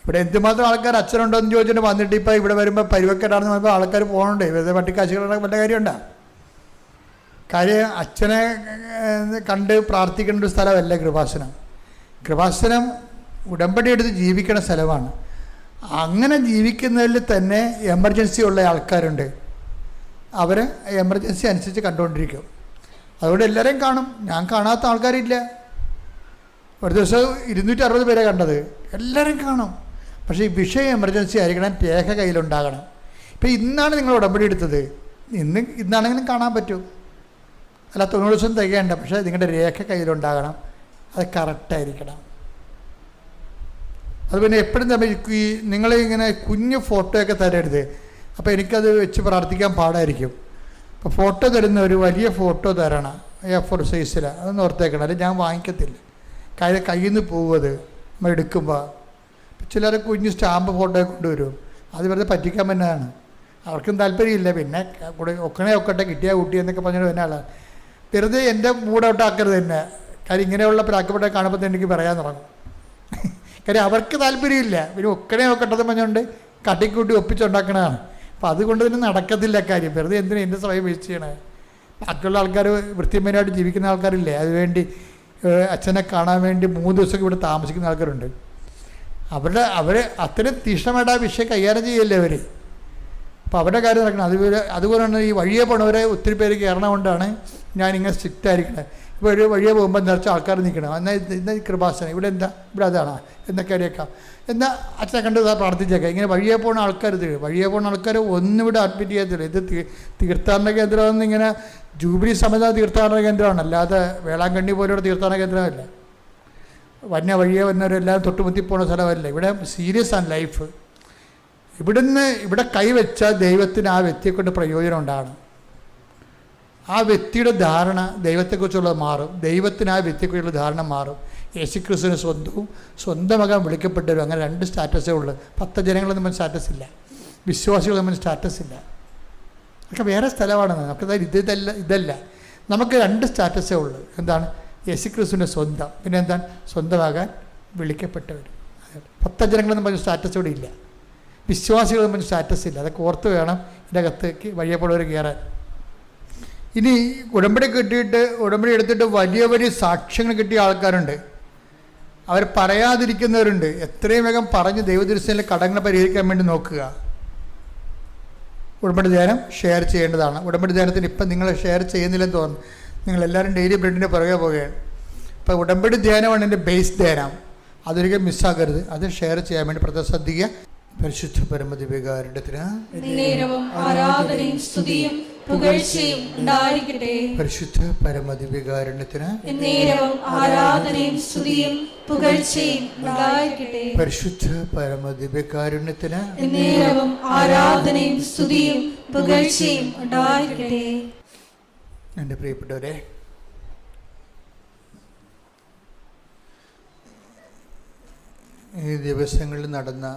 ഇവിടെ എന്തുമാത്രം ആൾക്കാർ അച്ഛനുണ്ടോ എന്ന് ചോദിച്ചിട്ട് വന്നിട്ട് ഇപ്പോൾ ഇവിടെ വരുമ്പോൾ പരിവക്കെട്ടാണെന്ന് പറയുമ്പോൾ ആൾക്കാർ പോകുന്നുണ്ട്. വെറുതെ പട്ടിക്കാശികളുടെ വല്ല കാര്യമുണ്ടോ? കാര്യം അച്ഛനെ കണ്ട് പ്രാർത്ഥിക്കേണ്ട ഒരു സ്ഥലമല്ല കൃപാസനം. കൃപാസനം ഉടമ്പടി എടുത്ത് ജീവിക്കുന്ന സ്ഥലമാണ്. അങ്ങനെ ജീവിക്കുന്നതിൽ തന്നെ എമർജൻസി ഉള്ള ആൾക്കാരുണ്ട്. അവർ എമർജൻസി അനുസരിച്ച് കണ്ടുകൊണ്ടിരിക്കും. അതുകൊണ്ട് എല്ലാവരെയും കാണും. ഞാൻ കാണാത്ത ആൾക്കാരില്ല. ഒരു ദിവസം 260 പേരെ കണ്ടത്. എല്ലാവരും കാണും. പക്ഷേ ഈ വിഷയം എമർജൻസി ആയിരിക്കണം. രേഖ കയ്യിലുണ്ടാകണം. ഇപ്പം ഇന്നാണ് നിങ്ങൾ ഉടമ്പടി എടുത്തത്. ഇന്നാണെങ്കിലും കാണാൻ പറ്റും. അല്ല 90 ദിവസം തികയണ്ട, പക്ഷേ നിങ്ങളുടെ രേഖ കയ്യിലുണ്ടാകണം, അത് കറക്റ്റായിരിക്കണം. അത് പിന്നെ എപ്പോഴും തമ്മിൽ ഈ നിങ്ങളിങ്ങനെ കുഞ്ഞു ഫോട്ടോയൊക്കെ തരരുത്. അപ്പോൾ എനിക്കത് വെച്ച് പ്രാർത്ഥിക്കാൻ പാടായിരിക്കും. അപ്പോൾ ഫോട്ടോ തരുന്ന ഒരു വലിയ ഫോട്ടോ തരണം, A4 സൈസിൽ. അതൊന്ന് ഓർത്തേക്കണം, അല്ലെങ്കിൽ ഞാൻ വാങ്ങിക്കത്തില്ല. കയ്യിൽ നിന്ന് പോകുന്നത് നമ്മൾ എടുക്കുമ്പോൾ. ചിലർ കുഞ്ഞ് സ്റ്റാമ്പ് ഫോട്ടോ കൊണ്ടുവരും, അത് വെറുതെ പറ്റിക്കാൻ പറ്റുന്നതാണ്. അവർക്കും താല്പര്യമില്ല. പിന്നെ കൂടെ ഒക്കട്ടെ കിട്ടിയാൽ കുട്ടി എന്നൊക്കെ പറഞ്ഞിട്ട് തന്നെ ആളാണ്. വെറുതെ എൻ്റെ മൂടൗട്ടാക്കരുത് തന്നെ. കാര്യം ഇങ്ങനെയുള്ള പ്രാക്കപ്പെട്ട കാണുമ്പോൾ തന്നെ എനിക്ക് പറയാൻ തുടങ്ങും. കാര്യം അവർക്ക് താല്പര്യമില്ല. പിന്നെ ഒക്കട്ടെന്ന് പറഞ്ഞുകൊണ്ട് കട്ടിക്കൂട്ടി ഒപ്പിച്ചുണ്ടാക്കണതാണ്. അപ്പോൾ അതുകൊണ്ട് തന്നെ നടക്കത്തില്ല കാര്യം. വെറുതെ എന്തിനാ എൻ്റെ സമയം വേസ്റ്റ് ചെയ്യണേ? ബാക്കിയുള്ള ആൾക്കാർ വൃത്തിമേനായിട്ട് ജീവിക്കുന്ന ആൾക്കാരില്ലേ, അതുവേണ്ടി അച്ഛനെ കാണാൻ വേണ്ടി 3 ദിവസമൊക്കെ ഇവിടെ താമസിക്കുന്ന ആൾക്കാരുണ്ട്. അവർ അത്രയും തീക്ഷ്ണമായിട്ട് ആ വിഷയം കൈകാര്യം ചെയ്യല്ലേ അവർ. അപ്പോൾ അവരുടെ കാര്യം നടക്കണം. അതുപോലെയാണ് ഈ വഴിയെ പോണവരെ ഒത്തിരി പേര് കയറണം കൊണ്ടാണ് ഞാനിങ്ങനെ സ്ട്രിക്റ്റ് ആയിരിക്കണേ. ഇപ്പോൾ ഒരു വഴിയെ പോകുമ്പോൾ നിറച്ച് ആൾക്കാർ നിൽക്കണം. എന്നാൽ ഈ കൃപാസനം ഇവിടെ എന്താ, ഇവിടെ അതാണോ എന്നൊക്കെ അറിയേക്കാം. എന്നാൽ അച്ഛനെ കണ്ട് പ്രാർത്ഥിച്ചേക്കാം. ഇങ്ങനെ വഴിയെ പോകുന്ന ആൾക്കാർ ഒന്നും ഇവിടെ അഡ്മിറ്റ് ചെയ്യത്തില്ല. ഇത് തീർത്ഥാടന കേന്ദ്രമെന്ന് ഇങ്ങനെ ജൂബിലി സമേത തീർത്ഥാടന കേന്ദ്രമാണ്, അല്ലാതെ വേളാങ്കണ്ണി പോലെയുള്ള തീർത്ഥാടന കേന്ദ്രമല്ല. വഴിയെ വന്നവരെല്ലാം തൊട്ടുമുത്തി പോകുന്ന സ്ഥലമല്ല. ഇവിടെ സീരിയസ് ആണ് ലൈഫ്. ഇവിടെ കൈവച്ചാൽ ദൈവത്തിന് ആ വ്യക്തിയെ കൊണ്ട് പ്രയോജനം ഉണ്ടാകണം. ആ വ്യക്തിയുടെ ധാരണ ദൈവത്തെക്കുറിച്ചുള്ളത് മാറും. ദൈവത്തിന് ആ വ്യക്തിയെക്കുറിച്ചുള്ള ധാരണ മാറും. യേശുക്രിസ്തുവിന് സ്വന്തം മകൻ വിളിക്കപ്പെട്ടവരും. അങ്ങനെ 2 സ്റ്റാറ്റസേ ഉള്ളൂ. 10 ജനങ്ങൾ തമ്മിൽ സ്റ്റാറ്റസ് ഇല്ല, വിശ്വാസികൾ തമ്മിൽ സ്റ്റാറ്റസ് ഇല്ല. അതൊക്കെ വേറെ സ്ഥലമാണ്. നമുക്ക് ഇതല്ല. നമുക്ക് 2 സ്റ്റാറ്റസേ ഉള്ളൂ. എന്താണ്? യേശുക്രിസ്തുവിൻ്റെ സ്വന്തം, പിന്നെ എന്താണ്? സ്വന്തമാകാൻ വിളിക്കപ്പെട്ടവർ. 10 ജനങ്ങളെന്ന് പറഞ്ഞ സ്റ്റാറ്റസ് ഇവിടെ ഇല്ല. വിശ്വാസികൾ തമ്മിൽ സ്റ്റാറ്റസ് ഇല്ല. അതൊക്കെ ഓർത്ത് വേണം ഇതിനകത്തേക്ക് വഴിയപ്പെടുന്നവർ കയറാൻ. ഇനി ഉടമ്പടി എടുത്തിട്ട് വലിയ സാക്ഷ്യങ്ങൾ കിട്ടിയ ആൾക്കാരുണ്ട്. അവർ പറയാതിരിക്കുന്നവരുണ്ട്. എത്രയും വേഗം പറഞ്ഞ് ദൈവദൃശ്യത്തിലെ കടങ്ങൾ പരിഹരിക്കാൻ വേണ്ടി നോക്കുക. ഉടമ്പടി ധ്യാനം ഷെയർ ചെയ്യേണ്ടതാണ്. ഉടമ്പടി ധ്യാനത്തിന് ഇപ്പം നിങ്ങൾ ഷെയർ ചെയ്യുന്നില്ലെന്ന് തോന്നുന്നു. നിങ്ങളെല്ലാവരും ഡെയിലി ബ്രെഡിൻ്റെ പുറകെ പോവുകയാണ്. ഇപ്പോൾ ഉടമ്പടി ധ്യാനമാണ് എൻ്റെ ബേസ് ധ്യാനം. അതൊരിക്കലും മിസ്സാക്കരുത്. അത് ഷെയർ ചെയ്യാൻ വേണ്ടി പ്രത്യേകം ശ്രദ്ധിക്കുക. പരിശുദ്ധ പരമദിവ്യകാരുണ്യത്തിന് ആരാധനയും സ്തുതിയും പുകഴ്ചയും ഉണ്ടായിരിക്കട്ടെ. പരിശുദ്ധ പരമദിവ്യകാരുണ്യത്തിന് ആരാധനയും സ്തുതിയും പുകഴ്ചയും ഉണ്ടായിരിക്കട്ടെ. പരിശുദ്ധ പരമദിവ്യകാരുണ്യത്തിന് ആരാധനയും സ്തുതിയും പുകഴ്ചയും ഉണ്ടായിരിക്കട്ടെ. എൻ്റെ പ്രിയപ്പെട്ടവരെ, ഈ ദിവസങ്ങളിൽ നടന്ന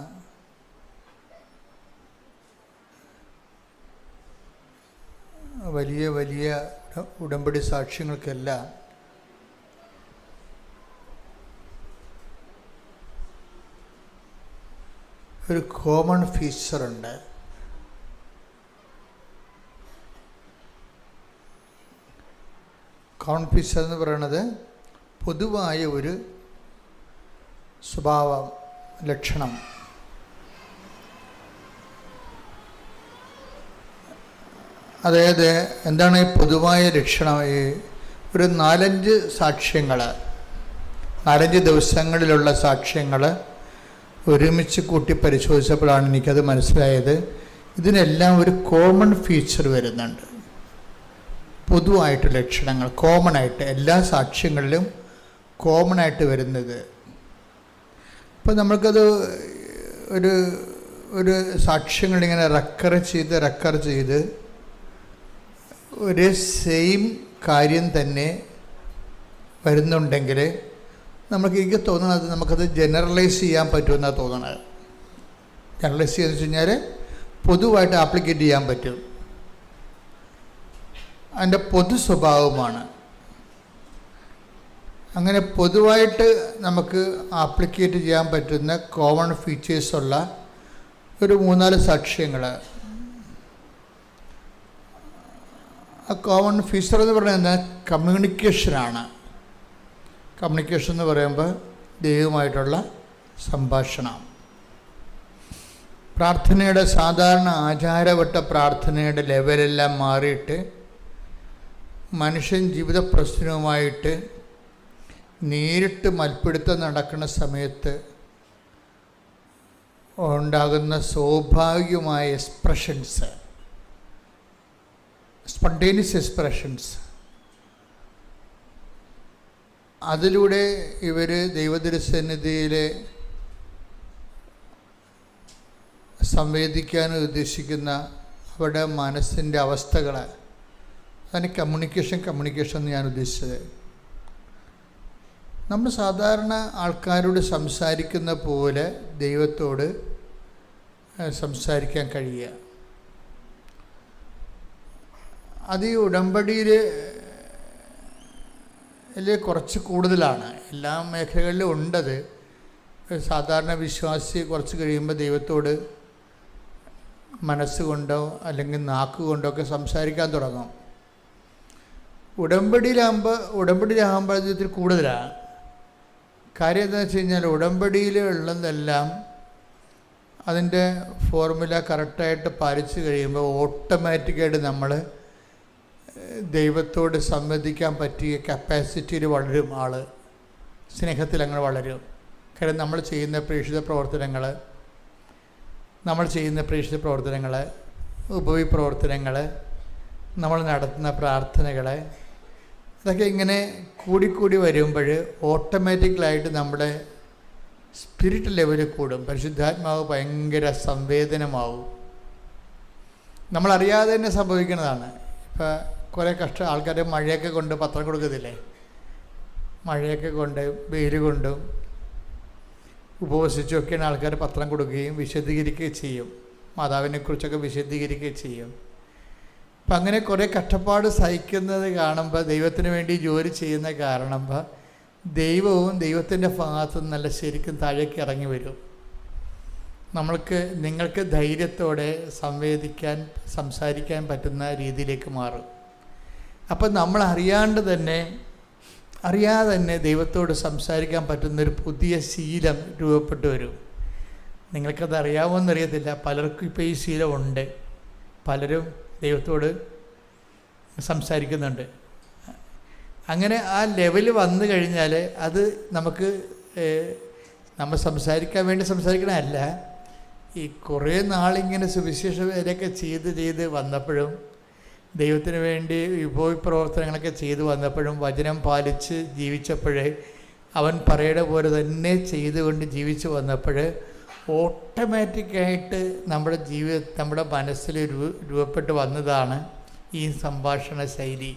വലിയ ഉടമ്പടി സാക്ഷ്യങ്ങൾക്കെല്ലാം ഒരു കോമൺ ഫീച്ചറുണ്ട്. കോമൺ ഫീച്ചർ എന്ന് പറയുന്നത് പൊതുവായ ഒരു സ്വഭാവം, ലക്ഷണം. അതായത് എന്താണ് ഈ പൊതുവായ ലക്ഷണം? ഈ ഒരു 4-5 സാക്ഷ്യങ്ങൾ, 4-5 ദിവസങ്ങളിലുള്ള സാക്ഷ്യങ്ങൾ ഒരുമിച്ച് കൂട്ടി പരിശോധിച്ചപ്പോഴാണ് എനിക്കത് മനസ്സിലായത്. ഇതിനെല്ലാം ഒരു കോമൺ ഫീച്ചർ വരുന്നുണ്ട്. പൊതുവായിട്ട് ലക്ഷണങ്ങൾ കോമണായിട്ട് എല്ലാ സാക്ഷ്യങ്ങളിലും കോമണായിട്ട് വരുന്നത്. അപ്പോൾ നമ്മൾക്കത് ഒരു സാക്ഷ്യങ്ങളിങ്ങനെ റെക്കർ ചെയ്ത് ഒരേ സെയിം കാര്യം തന്നെ വരുന്നുണ്ടെങ്കിൽ എനിക്ക് തോന്നുന്നത് നമുക്കത് ജനറലൈസ് ചെയ്യാൻ പറ്റുമെന്നാണ് തോന്നുന്നത്. ജനറലൈസ് ചെയ്യുന്നത് വെച്ച് കഴിഞ്ഞാൽ പൊതുവായിട്ട് ആപ്ലിക്കേറ്റ് ചെയ്യാൻ പറ്റും. അതിൻ്റെ പൊതു സ്വഭാവമാണ്. അങ്ങനെ പൊതുവായിട്ട് നമുക്ക് ആപ്ലിക്കേറ്റ് ചെയ്യാൻ പറ്റുന്ന കോമൺ ഫീച്ചേഴ്സുള്ള ഒരു 3-4 സാക്ഷ്യങ്ങൾ. ആ കോമൺ ഫീച്ചർ എന്ന് പറയുന്നത് കമ്മ്യൂണിക്കേഷനാണ്. കമ്മ്യൂണിക്കേഷൻ എന്ന് പറയുമ്പോൾ ദൈവമായിട്ടുള്ള സംഭാഷണം. പ്രാർത്ഥനയുടെ സാധാരണ ആചാരവട്ട പ്രാർത്ഥനയുടെ ലെവലെല്ലാം മാറിയിട്ട് മനുഷ്യൻ ജീവിത പ്രശ്നവുമായിട്ട് നേരിട്ട് മൽപ്പിടുത്തം നടക്കുന്ന സമയത്ത് ഉണ്ടാകുന്ന സ്വാഭാവികമായ എക്സ്പ്രഷൻസ്, സ്പോണ്ടേനിയസ് എക്സ്പ്രഷൻസ്. അതിലൂടെ ഇവർ ദൈവതിരുസന്നിധിയിൽ സംവേദിക്കാൻ ഉദ്ദേശിക്കുന്ന അവരുടെ മനസ്സിൻ്റെ അവസ്ഥകൾ, അതിന് കമ്മ്യൂണിക്കേഷൻ എന്ന് ഞാൻ ഉദ്ദേശിച്ചത്. നമ്മൾ സാധാരണ ആൾക്കാരോട് സംസാരിക്കുന്ന പോലെ ദൈവത്തോട് സംസാരിക്കാൻ കഴിയുക. അത് ഈ ഉടമ്പടിയിൽ കുറച്ച് കൂടുതലാണ്. എല്ലാ മേഖലകളിലും ഉണ്ടത്. സാധാരണ വിശ്വാസി കുറച്ച് കഴിയുമ്പോൾ ദൈവത്തോട് മനസ്സുകൊണ്ടോ അല്ലെങ്കിൽ നാക്കുകൊണ്ടോ ഒക്കെ സംസാരിക്കാൻ തുടങ്ങും. ഉടമ്പടിയിലാകുമ്പോൾ ഇതിൽ കൂടുതലാണ്. കാര്യം എന്താണെന്ന് വെച്ച് കഴിഞ്ഞാൽ ഉടമ്പടിയിൽ ഉള്ളതെല്ലാം അതിൻ്റെ ഫോർമുല കറക്റ്റായിട്ട് പാലിച്ചു കഴിയുമ്പോൾ ഓട്ടോമാറ്റിക്കായിട്ട് നമ്മൾ ദൈവത്തോട് സംവദിക്കാൻ പറ്റിയ കപ്പാസിറ്റിയിൽ വളരും. ആൾ സ്നേഹത്തിൽ അങ്ങനെ വളരും. കാര്യം നമ്മൾ ചെയ്യുന്ന പ്രേക്ഷിത പ്രവർത്തനങ്ങൾ, ഉപവിപ്രവർത്തനങ്ങൾ, നമ്മൾ നടത്തുന്ന പ്രാർത്ഥനകൾ, അതൊക്കെ ഇങ്ങനെ കൂടിക്കൂടി വരുമ്പോൾ ഓട്ടോമാറ്റിക്കലായിട്ട് നമ്മുടെ സ്പിരിറ്റ് ലെവൽ കൂടും. പരിശുദ്ധാത്മാവ് ഭയങ്കര സംവേദനമാവും. നമ്മളറിയാതെ തന്നെ സംഭവിക്കുന്നതാണ്. ഇപ്പോൾ കുറേ ആൾക്കാർ മഴയൊക്കെ കൊണ്ട് പത്രം കൊടുക്കത്തില്ലേ? മഴയൊക്കെ കൊണ്ട് വെയിൽ കൊണ്ടും ഉപവസിച്ചൊക്കെയാണ് ആൾക്കാർ പത്രം കൊടുക്കുകയും വിശദീകരിക്കുകയും ചെയ്യും. മാതാവിനെക്കുറിച്ചൊക്കെ വിശദീകരിക്കുകയും ചെയ്യും. അപ്പം അങ്ങനെ കുറേ കഷ്ടപ്പാട് സഹിക്കുന്നത് കാണുമ്പോൾ, ദൈവത്തിന് വേണ്ടി ജോലി ചെയ്യുന്ന കാണുമ്പോൾ ദൈവവും ദൈവത്തിൻ്റെ ഭാഗത്തു നിന്ന് നല്ല ശരിക്കും താഴേക്ക് ഇറങ്ങി വരും. നിങ്ങൾക്ക് ധൈര്യത്തോടെ സംസാരിക്കാൻ പറ്റുന്ന രീതിയിലേക്ക് മാറും. അപ്പം നമ്മൾ അറിയാതെ തന്നെ ദൈവത്തോട് സംസാരിക്കാൻ പറ്റുന്നൊരു പുതിയ ശീലം രൂപപ്പെട്ടു വരും. നിങ്ങൾക്കത് അറിയാമോയെന്നറിയത്തില്ല. പലർക്കും ഇപ്പോൾ ഈ ശീലമുണ്ട്. പലരും ദൈവത്തോട് സംസാരിക്കുന്നുണ്ട്. അങ്ങനെ ആ ലെവൽ വന്നു കഴിഞ്ഞാൽ അത് നമ്മൾ സംസാരിക്കാൻ വേണ്ടി സംസാരിക്കണമല്ല, ഈ കുറേ നാളിങ്ങനെ സുവിശേഷ വേലയൊക്കെ ചെയ്ത് വന്നപ്പോഴും ദൈവത്തിന് വേണ്ടി പ്രവർത്തനങ്ങളൊക്കെ ചെയ്തു വന്നപ്പോഴും വചനം പാലിച്ച് ജീവിച്ചപ്പോഴേ അവൻ പറയുന്ന പോലെ തന്നെ ചെയ്തുകൊണ്ട് ജീവിച്ചു വന്നപ്പോൾ ഓട്ടോമാറ്റിക്കായിട്ട് നമ്മുടെ മനസ്സിൽ രൂപപ്പെട്ട് വന്നതാണ് ഈ സംഭാഷണ ശൈലി.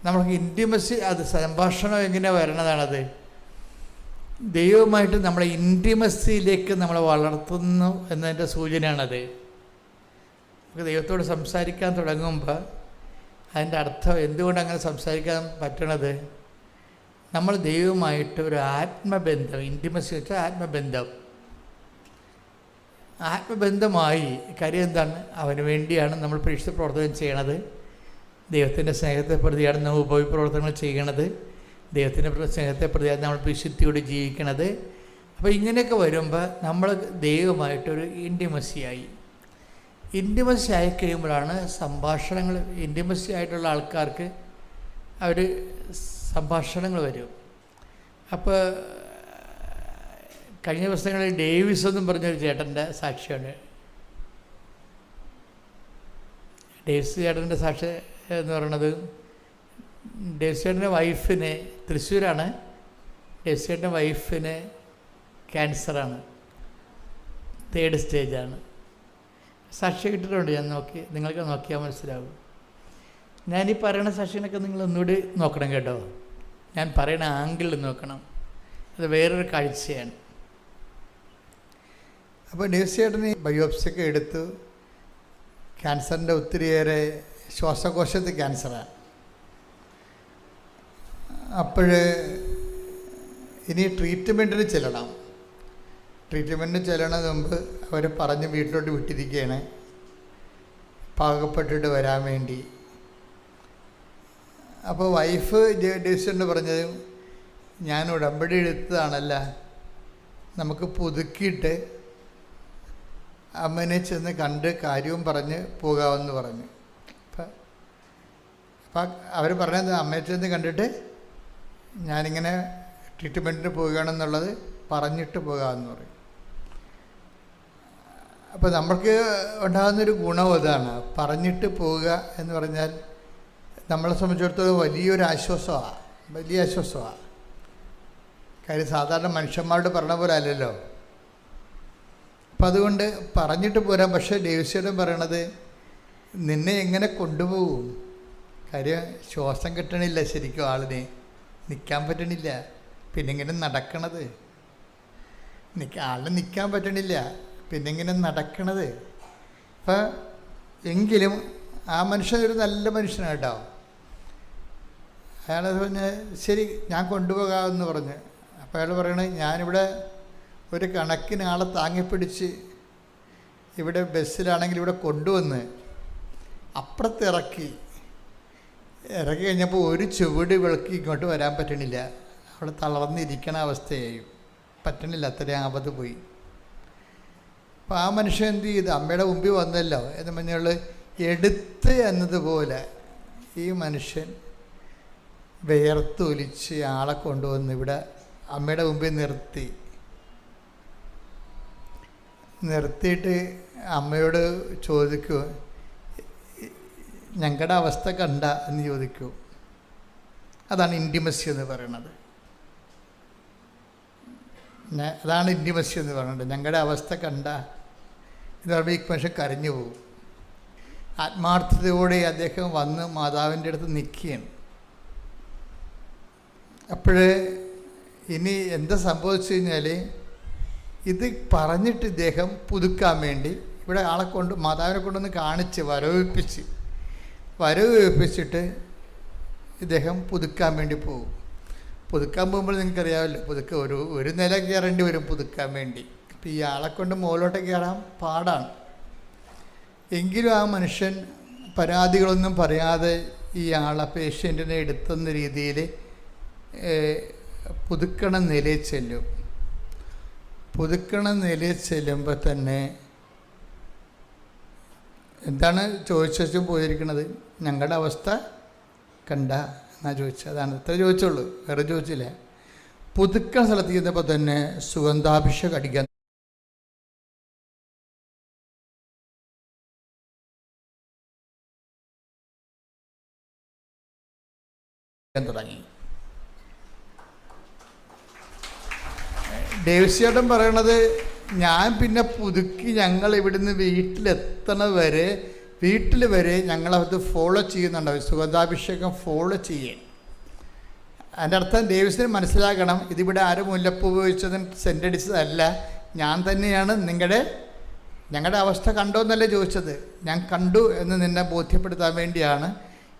നമ്മൾക്ക് ഇൻറ്റിമസി, അത് സംഭാഷണം എങ്ങനെ വരണതാണത്? ദൈവവുമായിട്ട് നമ്മളെ ഇൻറ്റിമസിയിലേക്ക് നമ്മളെ വളർത്തുന്നു എന്നതിൻ്റെ സൂചനയാണത്. നമുക്ക് ദൈവത്തോട് സംസാരിക്കാൻ തുടങ്ങുമ്പോൾ അതിൻ്റെ അർത്ഥം എന്തുകൊണ്ട് അങ്ങനെ സംസാരിക്കാൻ പറ്റണത്? നമ്മൾ ദൈവവുമായിട്ട് ഒരു ആത്മബന്ധം, ഇൻറ്റിമസി വെച്ചാൽ ആത്മബന്ധമായി. കാര്യം എന്താണ്? അവന് വേണ്ടിയാണ് നമ്മൾ പ്രേക്ഷിത പ്രവർത്തനം ചെയ്യണത്. ദൈവത്തിൻ്റെ സ്നേഹത്തെ പ്രതിയാണ് നമ്മൾ ഉപവിപ്രവർത്തനങ്ങൾ ചെയ്യണത്. ദൈവത്തിൻ്റെ സ്നേഹത്തെ പ്രതിയാണ് നമ്മൾ വിശുദ്ധിയോടെ ജീവിക്കണത്. അപ്പോൾ ഇങ്ങനെയൊക്കെ വരുമ്പോൾ നമ്മൾ ദൈവമായിട്ടൊരു ഇൻറ്റിമസി ആയിക്കഴിയുമ്പോഴാണ് സംഭാഷണങ്ങൾ. ഇൻറ്റിമസി ആയിട്ടുള്ള ആൾക്കാർക്ക് സംഭാഷണങ്ങൾ വരും. അപ്പോൾ കഴിഞ്ഞ ദിവസങ്ങളിൽ ഡേവിസ് എന്നും പറഞ്ഞൊരു ചേട്ടൻ്റെ സാക്ഷിയാണ്. ഡേവിസ് ചേട്ടൻ്റെ സാക്ഷി എന്ന് പറയുന്നത്, ഡേവിസ് ചേട്ടൻ്റെ വൈഫിന്, തൃശ്ശൂരാണ്, ഡേവിസ് ചേട്ടൻ്റെ വൈഫിന് ക്യാൻസറാണ്, 3rd സ്റ്റേജാണ്. സാക്ഷി കിട്ടിയിട്ടുണ്ട്. നിങ്ങൾക്ക് നോക്കിയാൽ മനസ്സിലാവും. ഞാനീ പറയുന്ന സാക്ഷിനൊക്കെ നിങ്ങൾ ഒന്നുകൂടി നോക്കണം കേട്ടോ. ഞാൻ പറയുന്ന ആംഗിളിൽ നോക്കണം. അത് വേറൊരു കാഴ്ചയാണ്. അപ്പോൾ ഡേവിസ് ചേട്ടന് ബയോപ്സിയൊക്കെ എടുത്തു. ക്യാൻസറിൻ്റെ ഒത്തിരിയേറെ ശ്വാസകോശത്തിൽ ക്യാൻസറാണ്. അപ്പോൾ ഇനി ട്രീറ്റ്മെൻറ്റിന് ചെല്ലണം. ട്രീറ്റ്മെൻറ്റിന് ചെല്ലണത് മുമ്പ് അവർ പറഞ്ഞ് വീട്ടിലോട്ട് വിട്ടിരിക്കുകയാണ്, പാകപ്പെട്ടിട്ട് വരാൻ വേണ്ടി. അപ്പോൾ വൈഫ് ഡേവിസിനോട് പറഞ്ഞത്, ഞാൻ ഉടമ്പടി എടുത്തതാണല്ല, നമുക്ക് പുതുക്കിയിട്ട് അമ്മനെ ചെന്ന് കണ്ട് കാര്യവും പറഞ്ഞ് പോകാമെന്ന് പറഞ്ഞു. അപ്പം അവർ പറഞ്ഞത്, അമ്മയെ ചെന്ന് കണ്ടിട്ട് ഞാനിങ്ങനെ ട്രീറ്റ്മെൻറ്റിന് പോവുകയാണെന്നുള്ളത് പറഞ്ഞിട്ട് പോകാമെന്ന് പറയും. അപ്പോൾ നമുക്ക് ഉണ്ടാകുന്നൊരു ഗുണം അതാണ്. പറഞ്ഞിട്ട് പോവുക എന്ന് പറഞ്ഞാൽ നമ്മളെ സംബന്ധിച്ചിടത്തോളം വലിയൊരു ആശ്വാസമാണ്, വലിയ ആശ്വാസമാണ്. കാര്യം സാധാരണ മനുഷ്യന്മാരോട് പറഞ്ഞ പോലെ അല്ലല്ലോ. അപ്പം അതുകൊണ്ട് പറഞ്ഞിട്ട് പോരാം. പക്ഷേ ദേവസ്വം പറയണത് നിന്നെ എങ്ങനെ കൊണ്ടുപോകും? കാര്യം ശ്വാസം കിട്ടണില്ല, ശരിക്കും ആളിനെ നിൽക്കാൻ പറ്റണില്ല. പിന്നെ ഇങ്ങനെ നടക്കണത്, ആളിന് നിൽക്കാൻ പറ്റണില്ല, പിന്നെ ഇങ്ങനെ നടക്കണത്. അപ്പം എങ്കിലും ആ മനുഷ്യൻ ഒരു നല്ല മനുഷ്യനാണ് കേട്ടോ. അയാൾ പറഞ്ഞ് ശരി ഞാൻ കൊണ്ടുപോകാമെന്ന് പറഞ്ഞ്. അപ്പോൾ അയാൾ പറയണത് ഞാനിവിടെ ഒരു കണക്കിന് ആളെ താങ്ങിപ്പിടിച്ച് ഇവിടെ ബസ്സിലാണെങ്കിൽ ഇവിടെ കൊണ്ടുവന്ന് അപ്പുറത്ത് ഇറക്കി കഴിഞ്ഞപ്പോൾ ഒരു ചുവട് വിളക്ക് ഇങ്ങോട്ട് വരാൻ പറ്റണില്ല. അവിടെ തളർന്നിരിക്കണ അവസ്ഥയായി, പറ്റണില്ല, അത്രയും ആപത്ത് പോയി. അപ്പോൾ ആ മനുഷ്യൻ എന്ത് ചെയ്തു? അമ്മയുടെ മുമ്പിൽ വന്നല്ലോ എന്ന് പറഞ്ഞാൽ എടുത്ത് എന്നതുപോലെ ഈ മനുഷ്യൻ വിയർത്തൊലിച്ച് ആളെ കൊണ്ടുവന്ന് ഇവിടെ അമ്മയുടെ മുമ്പിൽ നിർത്തിയിട്ട് അമ്മയോട് ചോദിക്കൂ, ഞങ്ങളുടെ അവസ്ഥ കണ്ട എന്ന് ചോദിക്കൂ. അതാണ് ഇൻറ്റിമസി എന്ന് പറയുന്നത്. അതാണ് ഇൻറ്റിമസി എന്ന് പറയുന്നത്. ഞങ്ങളുടെ അവസ്ഥ കണ്ട എന്ന് പറയുമ്പോൾ ഈ മനുഷ്യൻ കരഞ്ഞു പോകും. ആത്മാർത്ഥതയോടെ അദ്ദേഹം വന്ന് മാതാവിൻ്റെ അടുത്ത് നിൽക്കുകയാണ്. അപ്പോഴേ ഇനി എന്താ സംഭവിച്ചു കഴിഞ്ഞാൽ ഇത് പറഞ്ഞിട്ട് ഇദ്ദേഹം പുതുക്കാൻ വേണ്ടി ഇവിടെ ആളെ കൊണ്ട് മാതാവിനെ കൊണ്ടൊന്ന് കാണിച്ച് വരവേൽപ്പിച്ചിട്ട് ഇദ്ദേഹം പുതുക്കാൻ വേണ്ടി പോകും. പുതുക്കാൻ പോകുമ്പോൾ നിങ്ങൾക്കറിയാമല്ലോ, ഒരു നില കയറേണ്ടി വരും പുതുക്കാൻ വേണ്ടി. അപ്പോൾ ഈ ആളെ കൊണ്ട് മുകളിലോട്ട് കയറാൻ പാടാണ്. എങ്കിലും ആ മനുഷ്യൻ പരാതികളൊന്നും പറയാതെ ഈ ആളെ പേഷ്യൻറ്റിനെ എടുത്തുന്ന രീതിയിൽ പുതുക്കണ നിലയിൽ ചെല്ലും. പുതുക്കണ നിലയിൽ ചെല്ലുമ്പോൾ തന്നെ എന്താണ് ചോദിച്ചും പോയിരിക്കണത്? ഞങ്ങളുടെ അവസ്ഥ കണ്ട എന്നാ ചോദിച്ചത്. അതാണ് ഇത്ര ചോദിച്ചുള്ളൂ, വേറെ ചോദിച്ചില്ല. പുതുക്കണ സ്ഥലത്ത് ചെന്നപ്പോൾ തന്നെ സുഗന്ധാഭിഷേകം അടിക്കാൻ തുടങ്ങി. ദേവസ്യേട്ടൻ പറയണത് ഞാൻ പിന്നെ പുതുക്കി ഞങ്ങൾ ഇവിടുന്ന് വീട്ടിൽ വരെ ഞങ്ങളത് ഫോളോ ചെയ്യുന്നുണ്ട്. സുഗന്ധാഭിഷേകം ഫോളോ ചെയ്യാൻ. അതിൻ്റെ അർത്ഥം ദേവസ്വന് മനസ്സിലാക്കണം, ഇതിവിടെ ആരും മുല്ലപ്പൂ ഉപയോഗിച്ചതും സെൻ്റടിച്ചതല്ല, ഞാൻ തന്നെയാണ് ഞങ്ങളുടെ അവസ്ഥ കണ്ടോന്നല്ലേ ചോദിച്ചത്, ഞാൻ കണ്ടു എന്ന് നിന്നെ ബോധ്യപ്പെടുത്താൻ വേണ്ടിയാണ്.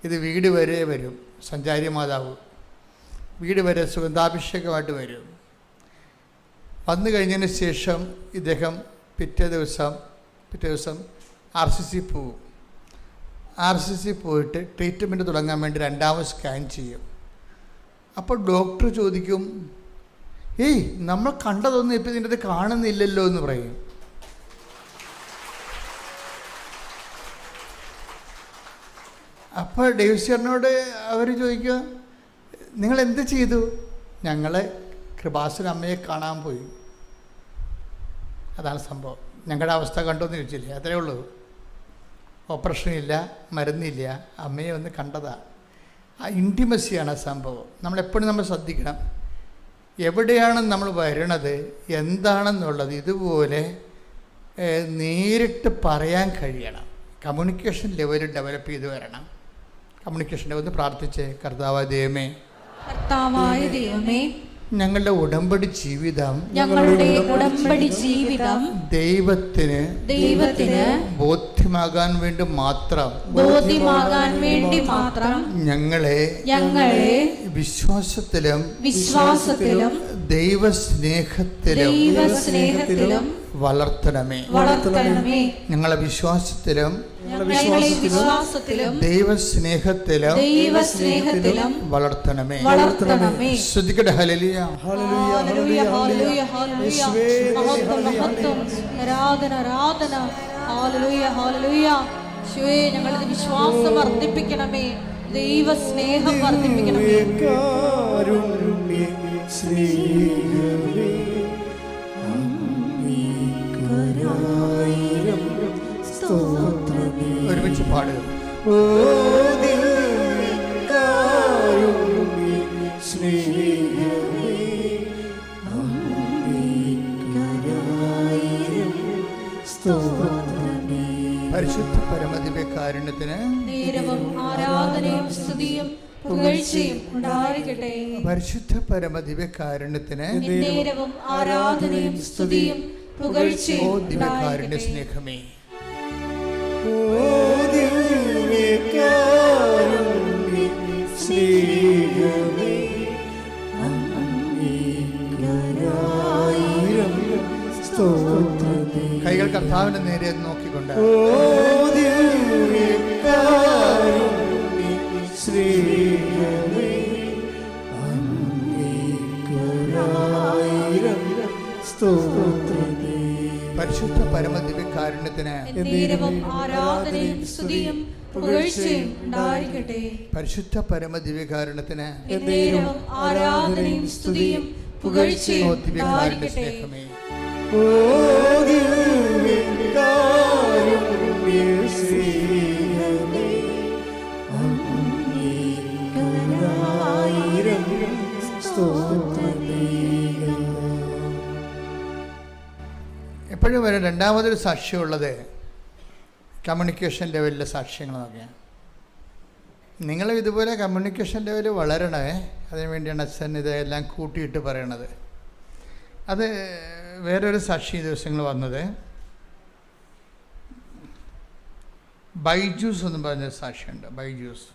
ഇത് വീട് വരെ വരും. സഞ്ചാരി മാതാവ് വീട് വരെ സുഗന്ധാഭിഷേകമായിട്ട് വരും. വന്നു കഴിഞ്ഞതിന് ശേഷം ഇദ്ദേഹം പിറ്റേ ദിവസം RCC പോവും. RCC പോയിട്ട് ട്രീറ്റ്മെൻറ്റ് തുടങ്ങാൻ വേണ്ടി രണ്ടാമത് സ്കാൻ ചെയ്യും. അപ്പോൾ ഡോക്ടർ ചോദിക്കും, നമ്മൾ കണ്ടതൊന്നും ഇപ്പം ഇതിൻ്റെ അത് കാണുന്നില്ലല്ലോ എന്ന് പറയും. അപ്പോൾ ഡേവിസ്യറിനോട് അവർ ചോദിക്കുക, നിങ്ങൾ എന്ത് ചെയ്തു? ഞങ്ങൾ കൃപാസന അമ്മയെ കാണാൻ പോയി. അതാണ് സംഭവം. ഞങ്ങളുടെ അവസ്ഥ കണ്ടോന്ന് ചോദിച്ചില്ലേ, അത്രേ ഉള്ളൂ. ഓപ്പറേഷനില്ല, മരുന്നില്ല, അമ്മയെ ഒന്ന് കണ്ടതാണ്. ആ ഇൻറ്റിമസിയാണ് ആ സംഭവം. നമ്മളെപ്പോഴും ശ്രദ്ധിക്കണം, എവിടെയാണ് നമ്മൾ വരണത്, എന്താണെന്നുള്ളത് ഇതുപോലെ നേരിട്ട് പറയാൻ കഴിയണം. കമ്മ്യൂണിക്കേഷൻ ലെവൽ ഡെവലപ്പ് ചെയ്ത് വരണം. കമ്മ്യൂണിക്കേഷൻ ഒന്ന് പ്രാർത്ഥിച്ച്, കർത്താവായ ദൈവമേ, ഞങ്ങളുടെ ഉടമ്പടി ജീവിതം ദൈവത്തിന് ബോധ്യമാകാൻ വേണ്ടി മാത്രം ഞങ്ങളെ വിശ്വാസത്തിലും ദൈവസ്നേഹത്തിലും വളർത്തണമേ. ഞങ്ങളെ വിശ്വാസത്തിലും ദൈവസ്നേഹത്തിലും വളർത്തണമേ. ശ്രദ്ധിക്കട്ടെ. ഹല്ലേലൂയ, ഹല്ലേലൂയ, ഹല്ലേലൂയ, ആരാധന, ആരാധന. ഹല്ലേലൂയ, ഹല്ലേലൂയ. യേശുവേ, ഞങ്ങളുടെ വിശ്വാസം വർദ്ധിപ്പിക്കണമേ, ദൈവസ്നേഹം വർദ്ധിപ്പിക്കണമേ. സ്നേഹമേ പാടുക. ഓ ദിവ്യകാരുണ്യ സ്നേഹമേ, അങ്ങേയ്ക്കായിരം സ്തോത്രമേ. പരിശുദ്ധ പരമദിവ്യകാരുണ്യത്തിന് നേരവും ആരാധനയും സ്തുതിയും പുകഴ്ചയും ഉണ്ടായിരിക്കട്ടെ. പരിശുദ്ധ പരമദിവ്യകാരുണ്യത്തിന് നേരവും ആരാധനയും സ്തുതിയും പുകഴ്ചയും ദിവ്യകാരുണ്യ ഉണ്ടായിരിക്കട്ടെ. സ്നേഹമേ. ഓ ദിവ്യകാരുണ്യ സ്നേഹമേ, അങ്ങേയ്ക്കായിരം സ്തോത്രമേ. കൈകൾ കർത്താവിന്റെ നേരെ നോക്കിക്കൊണ്ട് ഓ ദിവ്യകാരുണ്യ സ്നേഹമേ, അങ്ങേയ്ക്കായിരം സ്തോത്രമേ. പരിശുദ്ധ പരമദിവ്യകാരുണ്യത്തിന് നേരവും ആരാധനയും സ്തുതിയും പുകഴ്ചയും ഉണ്ടായിരിക്കട്ടെ. പരിശുദ്ധ പരമദിവ്യകാരുണ്യത്തിന് നേരവും ആരാധനയും സ്തുതിയും പുകഴ്ചയും ദിവ്യകാരുണ്യ ഉണ്ടായിരിക്കട്ടെ. സ്നേഹമേ. ഓ ദിവ്യകാരുണ്യ സ്നേഹമേ, അങ്ങേയ്ക്കായിരം സ്തോത്രമേ. എപ്പോഴും വരെ രണ്ടാമതൊരു സാക്ഷ്യമുള്ളത് കമ്മ്യൂണിക്കേഷൻ ലെവലിലെ സാക്ഷ്യങ്ങൾ നോക്കിയാണ്. നിങ്ങളും ഇതുപോലെ കമ്മ്യൂണിക്കേഷൻ ലെവൽ വളരണേ, അതിനുവേണ്ടിയാണ് അച്ഛൻ ഇതെല്ലാം കൂട്ടിയിട്ട് പറയണത്. അത് വേറൊരു സാക്ഷി ദിവസങ്ങൾ വന്നത് ബൈജൂസ് എന്ന് പറഞ്ഞൊരു സാക്ഷിയുണ്ട്. ബൈജൂസ്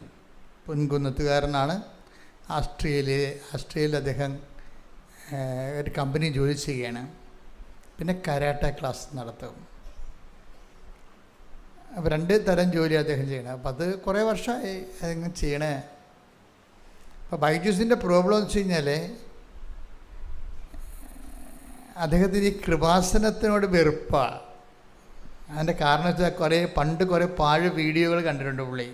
പൊൻകുന്നത്തുകാരനാണ്. ആസ്ട്രേലിയയിൽ അദ്ദേഹം ഒരു കമ്പനി ജോലി ചെയ്യുകയാണ്. പിന്നെ കരാട്ട ക്ലാസ് നടത്തും. അപ്പോൾ 2 തരം ജോലി അദ്ദേഹം ചെയ്യണം. അപ്പോൾ അത് കുറേ വർഷമായി അതിങ്ങനെ ചെയ്യണേ. അപ്പോൾ ബൈജൂസിൻ്റെ പ്രോബ്ലം എന്ന് വെച്ച് കഴിഞ്ഞാൽ അദ്ദേഹത്തിന് ഈ കൃപാസനത്തിനോട് വെറുപ്പാണ്. അതിൻ്റെ കാരണം വെച്ചാൽ പണ്ട് കുറേ പാഴ് വീഡിയോകൾ കണ്ടിട്ടുണ്ട് പുള്ളി.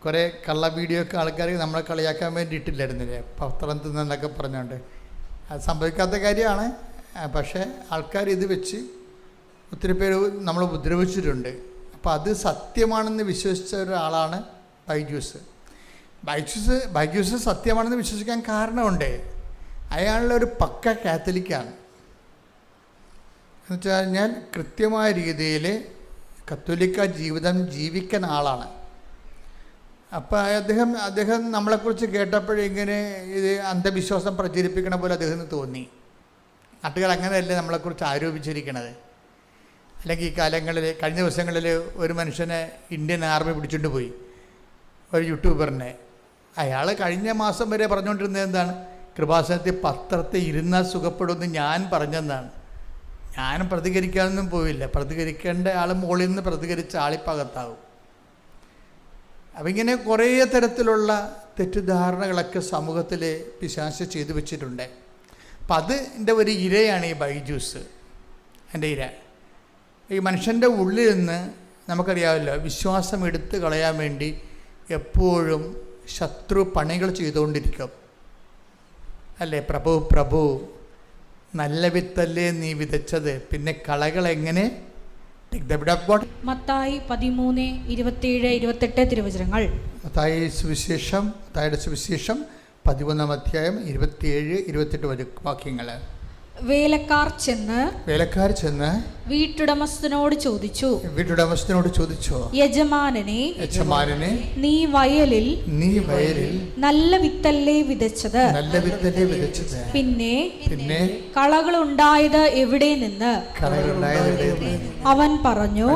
കുറേ കള്ള വീഡിയോ ഒക്കെ ആൾക്കാർ നമ്മളെ കളിയാക്കാൻ വേണ്ടി ഇട്ടില്ലായിരുന്നില്ലേ, പത്രം തിന്നെന്നൊക്കെ പറഞ്ഞുകൊണ്ട്. അത് സംഭവിക്കാത്ത കാര്യമാണ്. പക്ഷേ ആൾക്കാർ ഇത് വെച്ച് ഒത്തിരി പേര് നമ്മളെ ഉപദ്രവിച്ചിട്ടുണ്ട്. അപ്പോൾ അത് സത്യമാണെന്ന് വിശ്വസിച്ച ഒരാളാണ് ബൈജൂസ്. ബൈജൂസ് സത്യമാണെന്ന് വിശ്വസിക്കാൻ കാരണമുണ്ട്. അയാളുടെ പക്ക കാത്തലിക്കാണ്. എന്ന് വെച്ചാൽ ഞാൻ കൃത്യമായ രീതിയിൽ കത്തോലിക്ക ജീവിതം ജീവിക്കുന്ന ആളാണ്. അപ്പോൾ അദ്ദേഹം നമ്മളെക്കുറിച്ച് കേട്ടപ്പോഴിങ്ങനെ ഇത് അന്ധവിശ്വാസം പ്രചരിപ്പിക്കണ പോലെ അദ്ദേഹത്തിന് തോന്നി. നാട്ടുകാർ അങ്ങനെയല്ലേ നമ്മളെക്കുറിച്ച് ആരോപിച്ചിരിക്കണത്. അല്ലെങ്കിൽ ഈ കാലങ്ങളിൽ കഴിഞ്ഞ ദിവസങ്ങളിൽ ഒരു മനുഷ്യനെ ഇന്ത്യൻ ആർമി പിടിച്ചുകൊണ്ട് പോയി, ഒരു യൂട്യൂബറിനെ. അയാൾ കഴിഞ്ഞ മാസം വരെ പറഞ്ഞുകൊണ്ടിരുന്നത് എന്താണ്? കൃപാസനത്തിൽ പത്രത്തിൽ ഇരുന്നാൽ സുഖപ്പെടുമെന്ന് ഞാൻ പറഞ്ഞെന്നാണ്. ഞാൻ പ്രതികരിക്കാനൊന്നും പോയില്ല. പ്രതികരിക്കേണ്ട ആൾ മുകളിൽ നിന്ന് പ്രതികരിച്ച ആളിപ്പകത്താവും. അപ്പം ഇങ്ങനെ കുറേ തരത്തിലുള്ള തെറ്റിദ്ധാരണകളൊക്കെ സമൂഹത്തിൽ പിശാച് ചെയ്തു വെച്ചിട്ടുണ്ട്. അപ്പം അതിൻ്റെ ഒരു ഇരയാണ് ഈ ബൈജൂസ്. എൻ്റെ ഇര ഈ മനുഷ്യൻ്റെ ഉള്ളിൽ നിന്ന് നമുക്കറിയാമല്ലോ, വിശ്വാസം എടുത്തു കളയാൻ വേണ്ടി എപ്പോഴും ശത്രു പണികൾ ചെയ്തുകൊണ്ടിരിക്കും അല്ലേ? പ്രഭു നല്ല വിത്തല്ലേ നീ വിതച്ചത്, പിന്നെ കളകൾ എങ്ങനെ? മത്തായി 13:27-28 തിരുവചനങ്ങൾ. മത്തായിയുടെ സുവിശേഷം 13-ാം അധ്യായം 27-28 വാക്യങ്ങൾ. വേലക്കാർ ചെന്ന് വീട്ടുടമസ്ഥനോട് ചോദിച്ചു, യജമാനനെ നീ വയലിൽ നല്ല വിത്തല്ലേ വിതച്ചത്, പിന്നെ കളകളുണ്ടായത് എവിടെ നിന്ന്? അവൻ പറഞ്ഞു,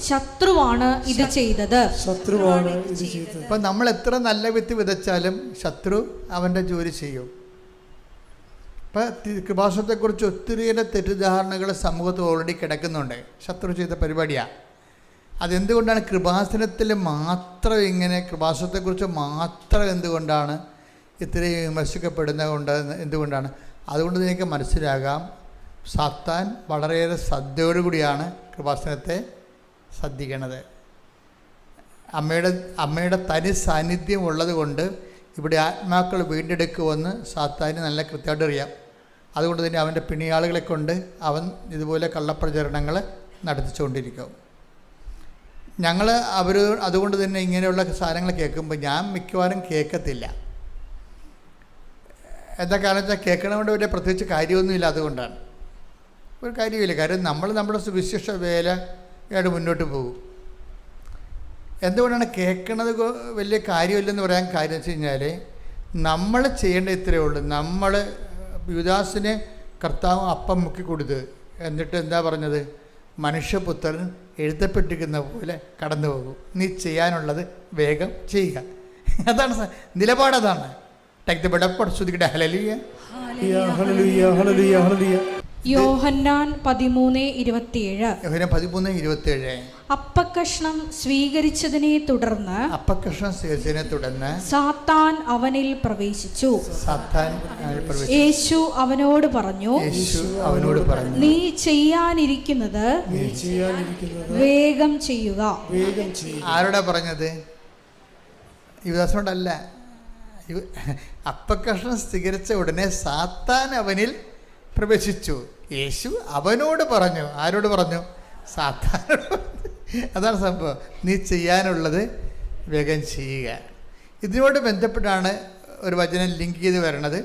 ശത്രുവാണ് ഇത് ചെയ്തത്. അപ്പൊ നമ്മൾ എത്ര നല്ല വിത്ത് വിതച്ചാലും ശത്രു അവന്റെ ജോലി ചെയ്യും. ഇപ്പം കൃപാസനത്തെക്കുറിച്ച് ഒത്തിരിയേറെ തെറ്റിദ്ധാരണകൾ സമൂഹത്തിൽ ഓൾറെഡി കിടക്കുന്നുണ്ട്. ശത്രു ചെയ്ത പരിപാടിയാണ്. അതെന്തുകൊണ്ടാണ് കൃപാസനത്തിൽ മാത്രം ഇങ്ങനെ, കൃപാസനത്തെക്കുറിച്ച് മാത്രം എന്തുകൊണ്ടാണ് ഇത്രയും എന്തുകൊണ്ടാണ്? അതുകൊണ്ട് നിങ്ങൾക്ക് മനസ്സിലാകാം, സാത്താൻ വളരെയേറെ ശ്രദ്ധയോടുകൂടിയാണ് കൃപാസനത്തെ ശ്രദ്ധിക്കണത്. അമ്മയുടെ തനി സാന്നിധ്യം ഉള്ളത് കൊണ്ട് ഇവിടെ ആത്മാക്കൾ വീണ്ടെടുക്കുമെന്ന് സാത്താന് നല്ല കൃത്യമായിട്ട് അറിയാം. അതുകൊണ്ട് തന്നെ അവൻ്റെ പിണിയാളുകളെ കൊണ്ട് അവൻ ഇതുപോലെ കള്ളപ്രചരണങ്ങൾ നടത്തിച്ചുകൊണ്ടിരിക്കും. ഞങ്ങൾ അതുകൊണ്ട് തന്നെ ഇങ്ങനെയുള്ള സാധനങ്ങൾ കേൾക്കുമ്പോൾ ഞാൻ മിക്കവാറും കേൾക്കത്തില്ല. എന്താ കാരണം വെച്ചാൽ കേൾക്കണതുകൊണ്ട് വലിയ പ്രത്യേകിച്ച് കാര്യമൊന്നുമില്ല. അതുകൊണ്ടാണ് ഒരു കാര്യമില്ല. കാര്യം നമ്മൾ നമ്മുടെ സുവിശേഷ വേലയായിട്ട് മുന്നോട്ട് പോകും. എന്തുകൊണ്ടാണ് കേൾക്കണത് വലിയ കാര്യമില്ലെന്ന് പറയാൻ കാര്യം വെച്ച് കഴിഞ്ഞാൽ നമ്മൾ ചെയ്യേണ്ട ഇത്രയേ ഉള്ളൂ. നമ്മൾ യുദാസിനെ കർത്താവ് അപ്പം മുക്കി കൊടുത്ത് എന്നിട്ട് എന്താ പറഞ്ഞത്? മനുഷ്യപുത്രൻ എഴുതപ്പെട്ടിരിക്കുന്ന പോലെ കടന്നു പോകും, നീ ചെയ്യാനുള്ളത് വേഗം ചെയ്യുക. അതാണ് നിലപാടതാണ്. ടേക്ക് ദ ബെഡ് അപ്പ്, ശ്രുതിക്കട്ടെ ഹല്ലേലൂയ ഹല്ലേലൂയ ഹല്ലേലൂയ ഹല്ലേലൂയ. യോഹന്നാൻ 13:27. അപ്പക്കഷ്ണം സ്വീകരിച്ചതിനെ തുടർന്ന് സാത്താൻ അവനിൽ പ്രവേശിച്ചു. യേശു അവനോട് പറഞ്ഞു, നീ ചെയ്യാനിരിക്കുന്നത് വേഗം ചെയ്യുക. ആരോടാ പറഞ്ഞത്? യുദാസിനോടല്ല. അപ്പക്കഷ്ണം സ്വീകരിച്ച ഉടനെ സാത്താൻ അവനിൽ പ്രവേശിച്ചു. യേശു അവനോട് പറഞ്ഞു. ആരോട് പറഞ്ഞു? സാത്താനോട്. അതാണ് സംഭവം. നീ ചെയ്യാനുള്ളത് വേഗം ചെയ്യുക. ഇതിനോട് ബന്ധപ്പെട്ടാണ് ഒരു വചനം ലിങ്ക് ചെയ്ത് വരണത്.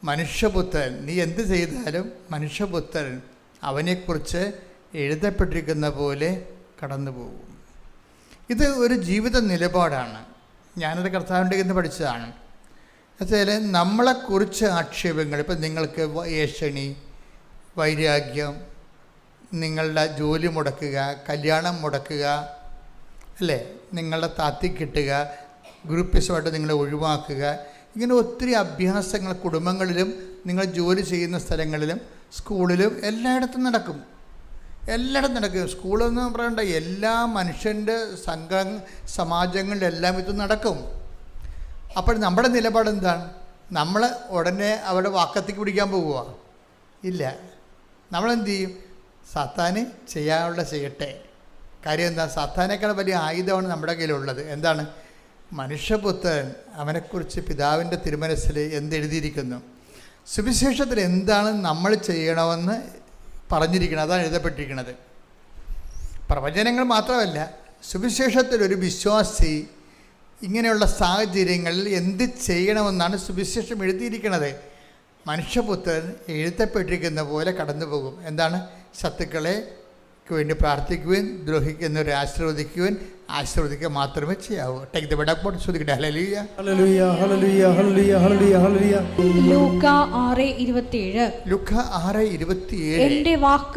മനുഷ്യപുത്രൻ, നീ എന്ത് ചെയ്താലും മനുഷ്യപുത്രൻ അവനെക്കുറിച്ച് എഴുതപ്പെട്ടിരിക്കുന്ന പോലെ കടന്നു പോകും. ഇത് ഒരു ജീവിത നിലപാടാണ്. ഞാനത് കർത്താവിൻ്റെ നിന്ന് പഠിച്ചതാണ്. എന്നുവെച്ചാൽ നമ്മളെക്കുറിച്ച് ആക്ഷേപങ്ങൾ, ഇപ്പം നിങ്ങൾക്ക് ഏഷണി, വൈരാഗ്യം, നിങ്ങളുടെ ജോലി മുടക്കുക, കല്യാണം മുടക്കുക, അല്ലേ, നിങ്ങളുടെ താത്തിക്കിട്ടുക, ഗ്രൂപ്പിസമായിട്ട് നിങ്ങളെ ഒഴിവാക്കുക, ഇങ്ങനെ ഒത്തിരി അഭ്യാസങ്ങൾ കുടുംബങ്ങളിലും നിങ്ങൾ ജോലി ചെയ്യുന്ന സ്ഥലങ്ങളിലും സ്കൂളിലും എല്ലായിടത്തും നടക്കും. സ്കൂളെന്ന് പറയണ്ട, എല്ലാ മനുഷ്യൻ്റെ സമാജങ്ങളിലെല്ലാം ഇത് നടക്കും. അപ്പോൾ നമ്മുടെ നിലപാട് എന്താണ്? നമ്മൾ ഉടനെ അവിടെ വാക്കത്തേക്ക് പിടിക്കാൻ പോവുക? ഇല്ല. നമ്മളെന്ത് ചെയ്യും? സാത്താന് ചെയ്യാനുള്ള ചെയ്യട്ടെ. കാര്യം എന്താ? സാത്താനേക്കാൾ വലിയ ആയുധമാണ് നമ്മുടെ കയ്യിലുള്ളത്. എന്താണ്? മനുഷ്യപുത്രൻ, അവനെക്കുറിച്ച് പിതാവിൻ്റെ തിരുമനസ്സിൽ എന്തെഴുതിയിരിക്കുന്നു, സുവിശേഷത്തിൽ എന്താണ് നമ്മൾ ചെയ്യണമെന്ന് പറഞ്ഞിരിക്കുന്നത്, അതാണ് എഴുതപ്പെട്ടിരിക്കുന്നത്. പ്രവചനങ്ങൾ മാത്രമല്ല, സുവിശേഷത്തിൽ ഒരു വിശ്വാസി ഇങ്ങനെയുള്ള സാഹചര്യങ്ങളിൽ എന്ത് ചെയ്യണമെന്നാണ് സുവിശേഷം എഴുതിയിരിക്കുന്നത്. മനുഷ്യപുത്രൻ എഴുതപ്പെട്ടിരിക്കുന്ന പോലെ കടന്നു പോകും. എന്താണ്? ശത്രുക്കളെ വേണ്ടി പ്രാർത്ഥിക്കുവാൻ, ദ്രോഹിക്കുന്നവരെ ആശീർവദിക്കുക മാത്രമേ ചെയ്യാവൂ. ടേക്ക് ദ ബെഡ് അപ്പ്, ശ്രുതിക്കട്ടെ ഹല്ലേലൂയ ഹല്ലേലൂയ ഹല്ലേലൂയ ഹല്ലേലൂയ ഹല്ലേലൂയ ഹല്ലേലൂയ. ലൂക്ക 6:27. എന്റെ വാക്ക്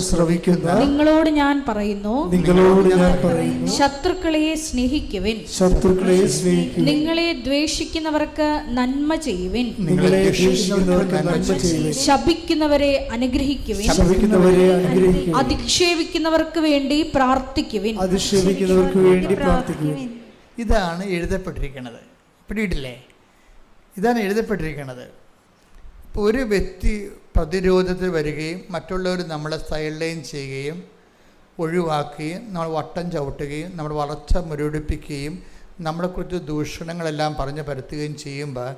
ശ്രവിക്കുന്ന നിങ്ങളോട് ഞാൻ പറയുന്നു, ശത്രുക്കളെ സ്നേഹിക്കുവിൻ, നിങ്ങളെ ദ്വേഷിക്കുന്നവർക്ക് നന്മ ചെയ്യുവിൻ, ശപിക്കുന്നവരെ അനുഗ്രഹിക്കുവിൻ, അധിക്ഷേപിക്കുന്നവർക്ക് വേണ്ടി പ്രാർത്ഥിക്കുവിൻ. ഇതാണ് എഴുതപ്പെട്ടിരിക്കുന്നത്. പിടിയിട്ടില്ലേ? ഇതാണ് എഴുതപ്പെട്ടിരിക്കുന്നത്. ഇപ്പോൾ ഒരു വ്യക്തി പ്രതിരോധത്തിൽ വരികയും മറ്റുള്ളവർ നമ്മളെ സൈഡ്ലൈൻ ചെയ്യുകയും ഒഴിവാക്കുകയും നമ്മൾ വട്ടം ചവിട്ടുകയും നമ്മുടെ വളർച്ച മുരടിപ്പിക്കുകയും നമ്മളെക്കുറിച്ച് ദൂഷണങ്ങളെല്ലാം പറഞ്ഞു പരത്തുകയും ചെയ്യുമ്പോൾ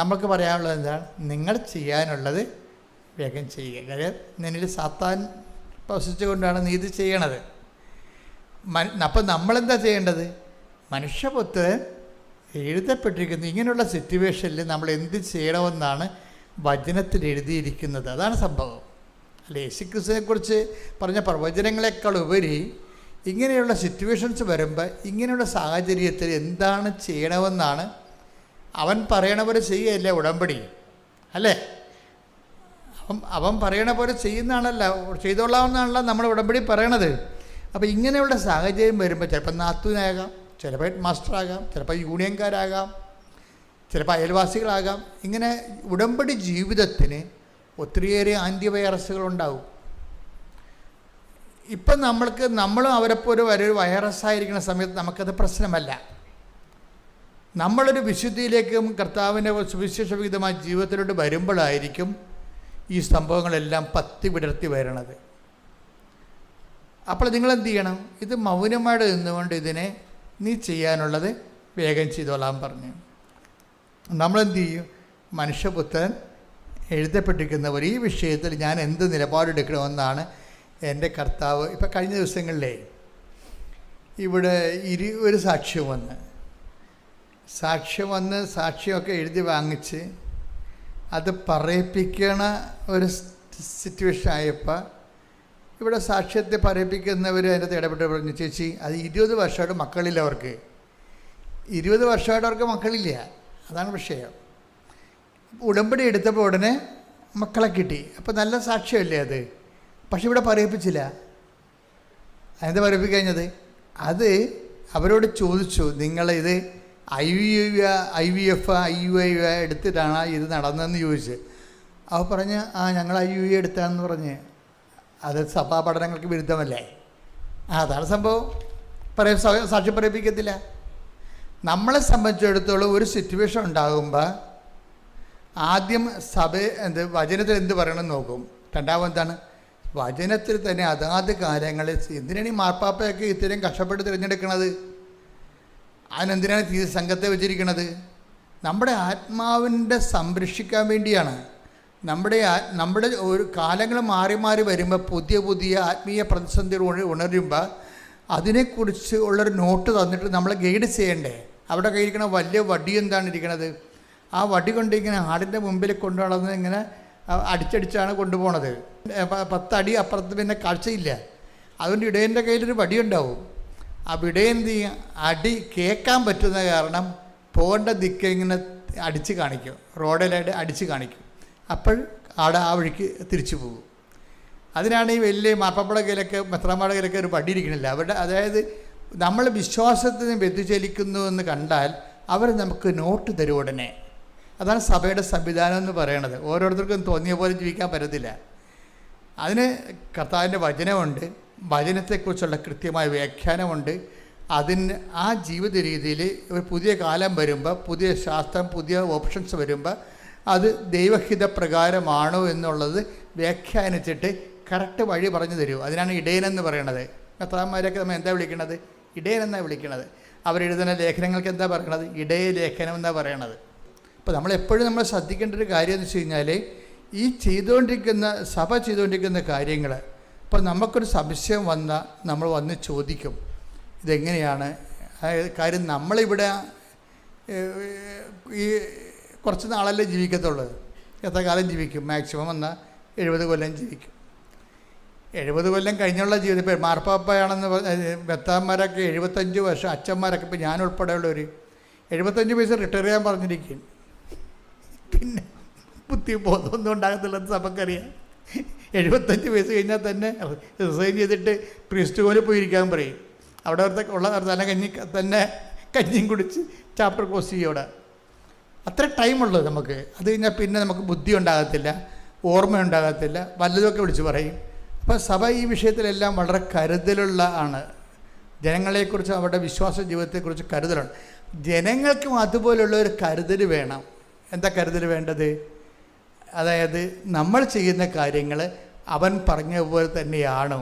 നമുക്ക് പറയാനുള്ളത് എന്താണ്? നിങ്ങൾ ചെയ്യാനുള്ളത് വേഗം ചെയ്യുക. കാര്യം നിന്നിൽ സാത്താൻ പ്രവശിച്ചുകൊണ്ടാണ് നീ ഇത് ചെയ്യണത്. അപ്പം നമ്മളെന്താ ചെയ്യേണ്ടത്? മനുഷ്യപുത്രൻ എഴുതപ്പെട്ടിരിക്കുന്നത്. ഇങ്ങനെയുള്ള സിറ്റുവേഷനിൽ നമ്മൾ എന്ത് ചെയ്യണമെന്നാണ് വചനത്തിൽ എഴുതിയിരിക്കുന്നത്. അതാണ് സംഭവം. അല്ല, യേശുക്രിസ്തുവിനെക്കുറിച്ച് പറഞ്ഞ പ്രവചനങ്ങളെക്കാൾ ഉപരി ഇങ്ങനെയുള്ള സിറ്റുവേഷൻസ് വരുമ്പോൾ ഇങ്ങനെയുള്ള സാഹചര്യത്തിൽ എന്താണ് ചെയ്യണമെന്നാണ് അവൻ പറയണ പോലെ ചെയ്യുകയല്ല ഉടമ്പടി, അല്ലേ? അവൻ പറയണ പോലെ ചെയ്യുന്നതാണല്ല, ചെയ്തോളാമെന്നാണല്ലോ നമ്മൾ ഉടമ്പടി പറയണത്. അപ്പോൾ ഇങ്ങനെയുള്ള സാഹചര്യം വരുമ്പോൾ ചിലപ്പോൾ നാത്തൂനാകാം, ചിലപ്പോൾ ഹെഡ് മാസ്റ്ററാകാം, ചിലപ്പോൾ യൂണിയൻകാരാകാം, ചിലപ്പോൾ അയൽവാസികളാകാം. ഇങ്ങനെ ഉടമ്പടി ജീവിതത്തിന് ഒത്തിരിയേറെ ആൻറ്റിവൈറസുകളുണ്ടാവും. ഇപ്പം നമ്മളും അവരെപ്പോലെ ഒരു വൈറസായിരിക്കുന്ന സമയത്ത് നമുക്കത് പ്രശ്നമല്ല. നമ്മളൊരു വിശുദ്ധിയിലേക്കും കർത്താവിൻ്റെ സുവിശേഷവിഹിതമായ ജീവിതത്തിലോട്ട് വരുമ്പോഴായിരിക്കും ഈ സംഭവങ്ങളെല്ലാം പത്തി വിടർത്തി വരണത്. അപ്പോൾ നിങ്ങളെന്ത് ചെയ്യണം? ഇത് മൗനമായിട്ട് നിന്നുകൊണ്ട് ഇതിനെ നീ ചെയ്യാനുള്ളത് വേഗം ചെയ്തോളാൻ പറഞ്ഞു. നമ്മളെന്ത് ചെയ്യും? മനുഷ്യപുത്രൻ എഴുതപ്പെട്ടിരിക്കുന്നവർ ഈ വിഷയത്തിൽ ഞാൻ എന്ത് നിലപാടെടുക്കണമെന്നാണ് എൻ്റെ കർത്താവ് ഇപ്പം കഴിഞ്ഞ ദിവസങ്ങളിലേ ഇവിടെ ഒരു സാക്ഷ്യം വന്ന് സാക്ഷ്യമൊക്കെ എഴുതി വാങ്ങിച്ച് അത് പറയിപ്പിക്കണ ഒരു സിറ്റുവേഷൻ ആയപ്പോൾ ഇവിടെ സാക്ഷ്യത്തെ പറയിപ്പിക്കുന്നവർ അതിനകത്ത് ഇടപെട്ട് പറഞ്ഞു, ചേച്ചി അത് 20 വർഷമായിട്ട് മക്കളില്ല, അവർക്ക് 20 വർഷമായിട്ട് അവർക്ക് മക്കളില്ല. അതാണ് വിഷയം. ഉടമ്പടി എടുത്തപ്പോൾ ഉടനെ മക്കളെ കിട്ടി. അപ്പോൾ നല്ല സാക്ഷ്യമല്ലേ അത്? പക്ഷെ ഇവിടെ പറയിപ്പിച്ചില്ല. അതെന്താ പറയിപ്പിക്കഴിഞ്ഞത്? അത് അവരോട് ചോദിച്ചു, നിങ്ങളിത് IVF എടുത്തിട്ടാണ് ഇത് നടന്നതെന്ന് ചോദിച്ച്. അവർ പറഞ്ഞ് ഞങ്ങൾ IUI എടുത്താണെന്ന് പറഞ്ഞ്. അത് സഭാ പഠനങ്ങൾക്ക് വിരുദ്ധമല്ലേ? അതാണ് സംഭവം. സാക്ഷ്യം പറയിപ്പിക്കത്തില്ല. നമ്മളെ സംബന്ധിച്ചിടത്തോളം ഒരു സിറ്റുവേഷൻ ഉണ്ടാകുമ്പോൾ ആദ്യം വചനത്തിൽ എന്ത് പറയണമെന്ന് നോക്കും. രണ്ടാമതാണ് വചനത്തിൽ തന്നെ അതാത് കാര്യങ്ങളിൽ. എന്തിനാണ് ഈ മാർപ്പാപ്പയൊക്കെ ഇത്രയും കഷ്ടപ്പെട്ട് തിരഞ്ഞെടുക്കണത്? അതിനെന്തിനാണ് സംഘത്തെ വെച്ചിരിക്കുന്നത്? നമ്മുടെ ആത്മാവിൻ്റെ സംരക്ഷിക്കാൻ വേണ്ടിയാണ്. നമ്മുടെ ഒരു കാലങ്ങൾ മാറി മാറി വരുമ്പോൾ പുതിയ ആത്മീയ പ്രതിസന്ധികൾ ഉണരുമ്പോൾ അതിനെക്കുറിച്ച് ഉള്ളൊരു നോട്ട് തന്നിട്ട് നമ്മളെ ഗൈഡ് ചെയ്യണ്ടേ? അവിടെ കയ്യിരിക്കണ വലിയ വടി എന്താണ് ഇരിക്കണത്? ആ വടി കൊണ്ട് ഇങ്ങനെ ആടിൻ്റെ മുമ്പിൽ കൊണ്ടുപോകണമെന്ന് ഇങ്ങനെ അടിച്ചടിച്ചാണ് കൊണ്ടുപോകണത്. 10 അടി അപ്പുറത്ത് പിന്നെ കാഴ്ചയില്ല. അതുകൊണ്ട് ഇടയൻ്റെ കയ്യിലൊരു വടി ഉണ്ടാവും. ആ ഇടയൻ അടി കേൾക്കാൻ പറ്റുന്ന കാരണം പോകേണ്ട ദിക്ക് ഇങ്ങനെ അടിച്ച് കാണിക്കും, റോഡിലായിട്ട് അടിച്ച് കാണിക്കും. അപ്പോൾ ആടെ ആ വഴിക്ക് തിരിച്ചു പോകും. അതിനാണ് ഈ വലിയ മാർപ്പാപ്പയുടെ കയ്യിലൊക്കെ മെത്രാന്മാരുടെ കയ്യിലൊക്കെ ഒരു വടി ഇരിക്കണില്ല. അവരുടെ അതായത് നമ്മൾ വിശ്വാസത്തിന് വ്യതിചലിക്കുന്നു എന്ന് കണ്ടാൽ അവർ നമുക്ക് നോട്ട് തരും ഉടനെ. അതാണ് സഭയുടെ സംവിധാനം എന്ന് പറയണത്. ഓരോരുത്തർക്കും തോന്നിയ പോലെ ജീവിക്കാൻ പറ്റത്തില്ല. അതിന് കർത്താവിൻ്റെ വചനമുണ്ട്, വചനത്തെക്കുറിച്ചുള്ള കൃത്യമായ വ്യാഖ്യാനമുണ്ട്. അതിന് ആ ജീവിത രീതിയിൽ ഒരു പുതിയ കാലം വരുമ്പോൾ, പുതിയ ശാസ്ത്രം, പുതിയ ഓപ്ഷൻസ് വരുമ്പോൾ അത് ദൈവഹിത പ്രകാരമാണോ എന്നുള്ളത് വ്യാഖ്യാനിച്ചിട്ട് കറക്റ്റ് വഴി പറഞ്ഞു തരും. അതിനാണ് ഇടയനെന്ന് പറയണത്. കർത്താവന്മാരൊക്കെ നമ്മൾ എന്താ വിളിക്കണത്? ഇടയനെന്നാണ് വിളിക്കണത്. അവരെഴുതുന്ന ലേഖനങ്ങൾക്ക് എന്താ പറയണത്? ഇടയ ലേഖനം എന്നാണ് പറയണത്. അപ്പോൾ നമ്മളെപ്പോഴും നമ്മൾ ശ്രദ്ധിക്കേണ്ട ഒരു കാര്യം എന്ന് വെച്ച് കഴിഞ്ഞാൽ, ഈ സഭ ചെയ്തുകൊണ്ടിരിക്കുന്ന കാര്യങ്ങൾ ഇപ്പോൾ നമുക്കൊരു സംശയം വന്നാൽ നമ്മൾ വന്ന് ചോദിക്കും, ഇതെങ്ങനെയാണ് കാര്യം. നമ്മളിവിടെ ഈ കുറച്ച് നാളല്ലേ ജീവിക്കത്തുള്ളൂ. എത്ര കാലം ജീവിക്കും? മാക്സിമം വന്നാൽ 70 കൊല്ലം ജീവിക്കും. 70 കൊല്ലം കഴിഞ്ഞുള്ള ജീവിതം. ഇപ്പോൾ മാർപ്പാപ്പയാണെന്ന് മെത്താന്മാരൊക്കെ 75 വർഷം, അച്ഛന്മാരൊക്കെ ഇപ്പോൾ ഞാനുൾപ്പെടെയുള്ളവർ 75 വയസ്സ് റിട്ടയർ ചെയ്യാൻ പറഞ്ഞിരിക്കും. പിന്നെ ബുദ്ധിബോധമൊന്നും ഉണ്ടാകത്തില്ലെന്ന് നമുക്കറിയാം. 75 വയസ്സ് കഴിഞ്ഞാൽ തന്നെ റിസൈൻ ചെയ്തിട്ട് പ്രീസ്റ്റ് പോലെ പോയിരിക്കാൻ പറയും. അവിടെ ഉള്ള തന്നെ കഞ്ഞിയും കുടിച്ച് ചാപ്റ്റർ കോഴ്സ് ചെയ്യോടെ. അത്ര ടൈമുള്ളത് നമുക്ക്. അത് കഴിഞ്ഞാൽ പിന്നെ നമുക്ക് ബുദ്ധി ഉണ്ടാകത്തില്ല, ഓർമ്മ ഉണ്ടാകത്തില്ല, വല്ലതുമൊക്കെ വിളിച്ച് പറയും. അപ്പോൾ സഭ ഈ വിഷയത്തിലെല്ലാം വളരെ കരുതലുള്ള ആണ്. ജനങ്ങളെക്കുറിച്ച്, അവരുടെ വിശ്വാസ ജീവിതത്തെക്കുറിച്ച് കരുതലാണ്. ജനങ്ങൾക്കും അതുപോലുള്ള ഒരു കരുതൽ വേണം. എന്താ കരുതൽ വേണ്ടത്? അതായത് നമ്മൾ ചെയ്യുന്ന കാര്യങ്ങൾ അവൻ പറഞ്ഞ പോലെ തന്നെയാണോ?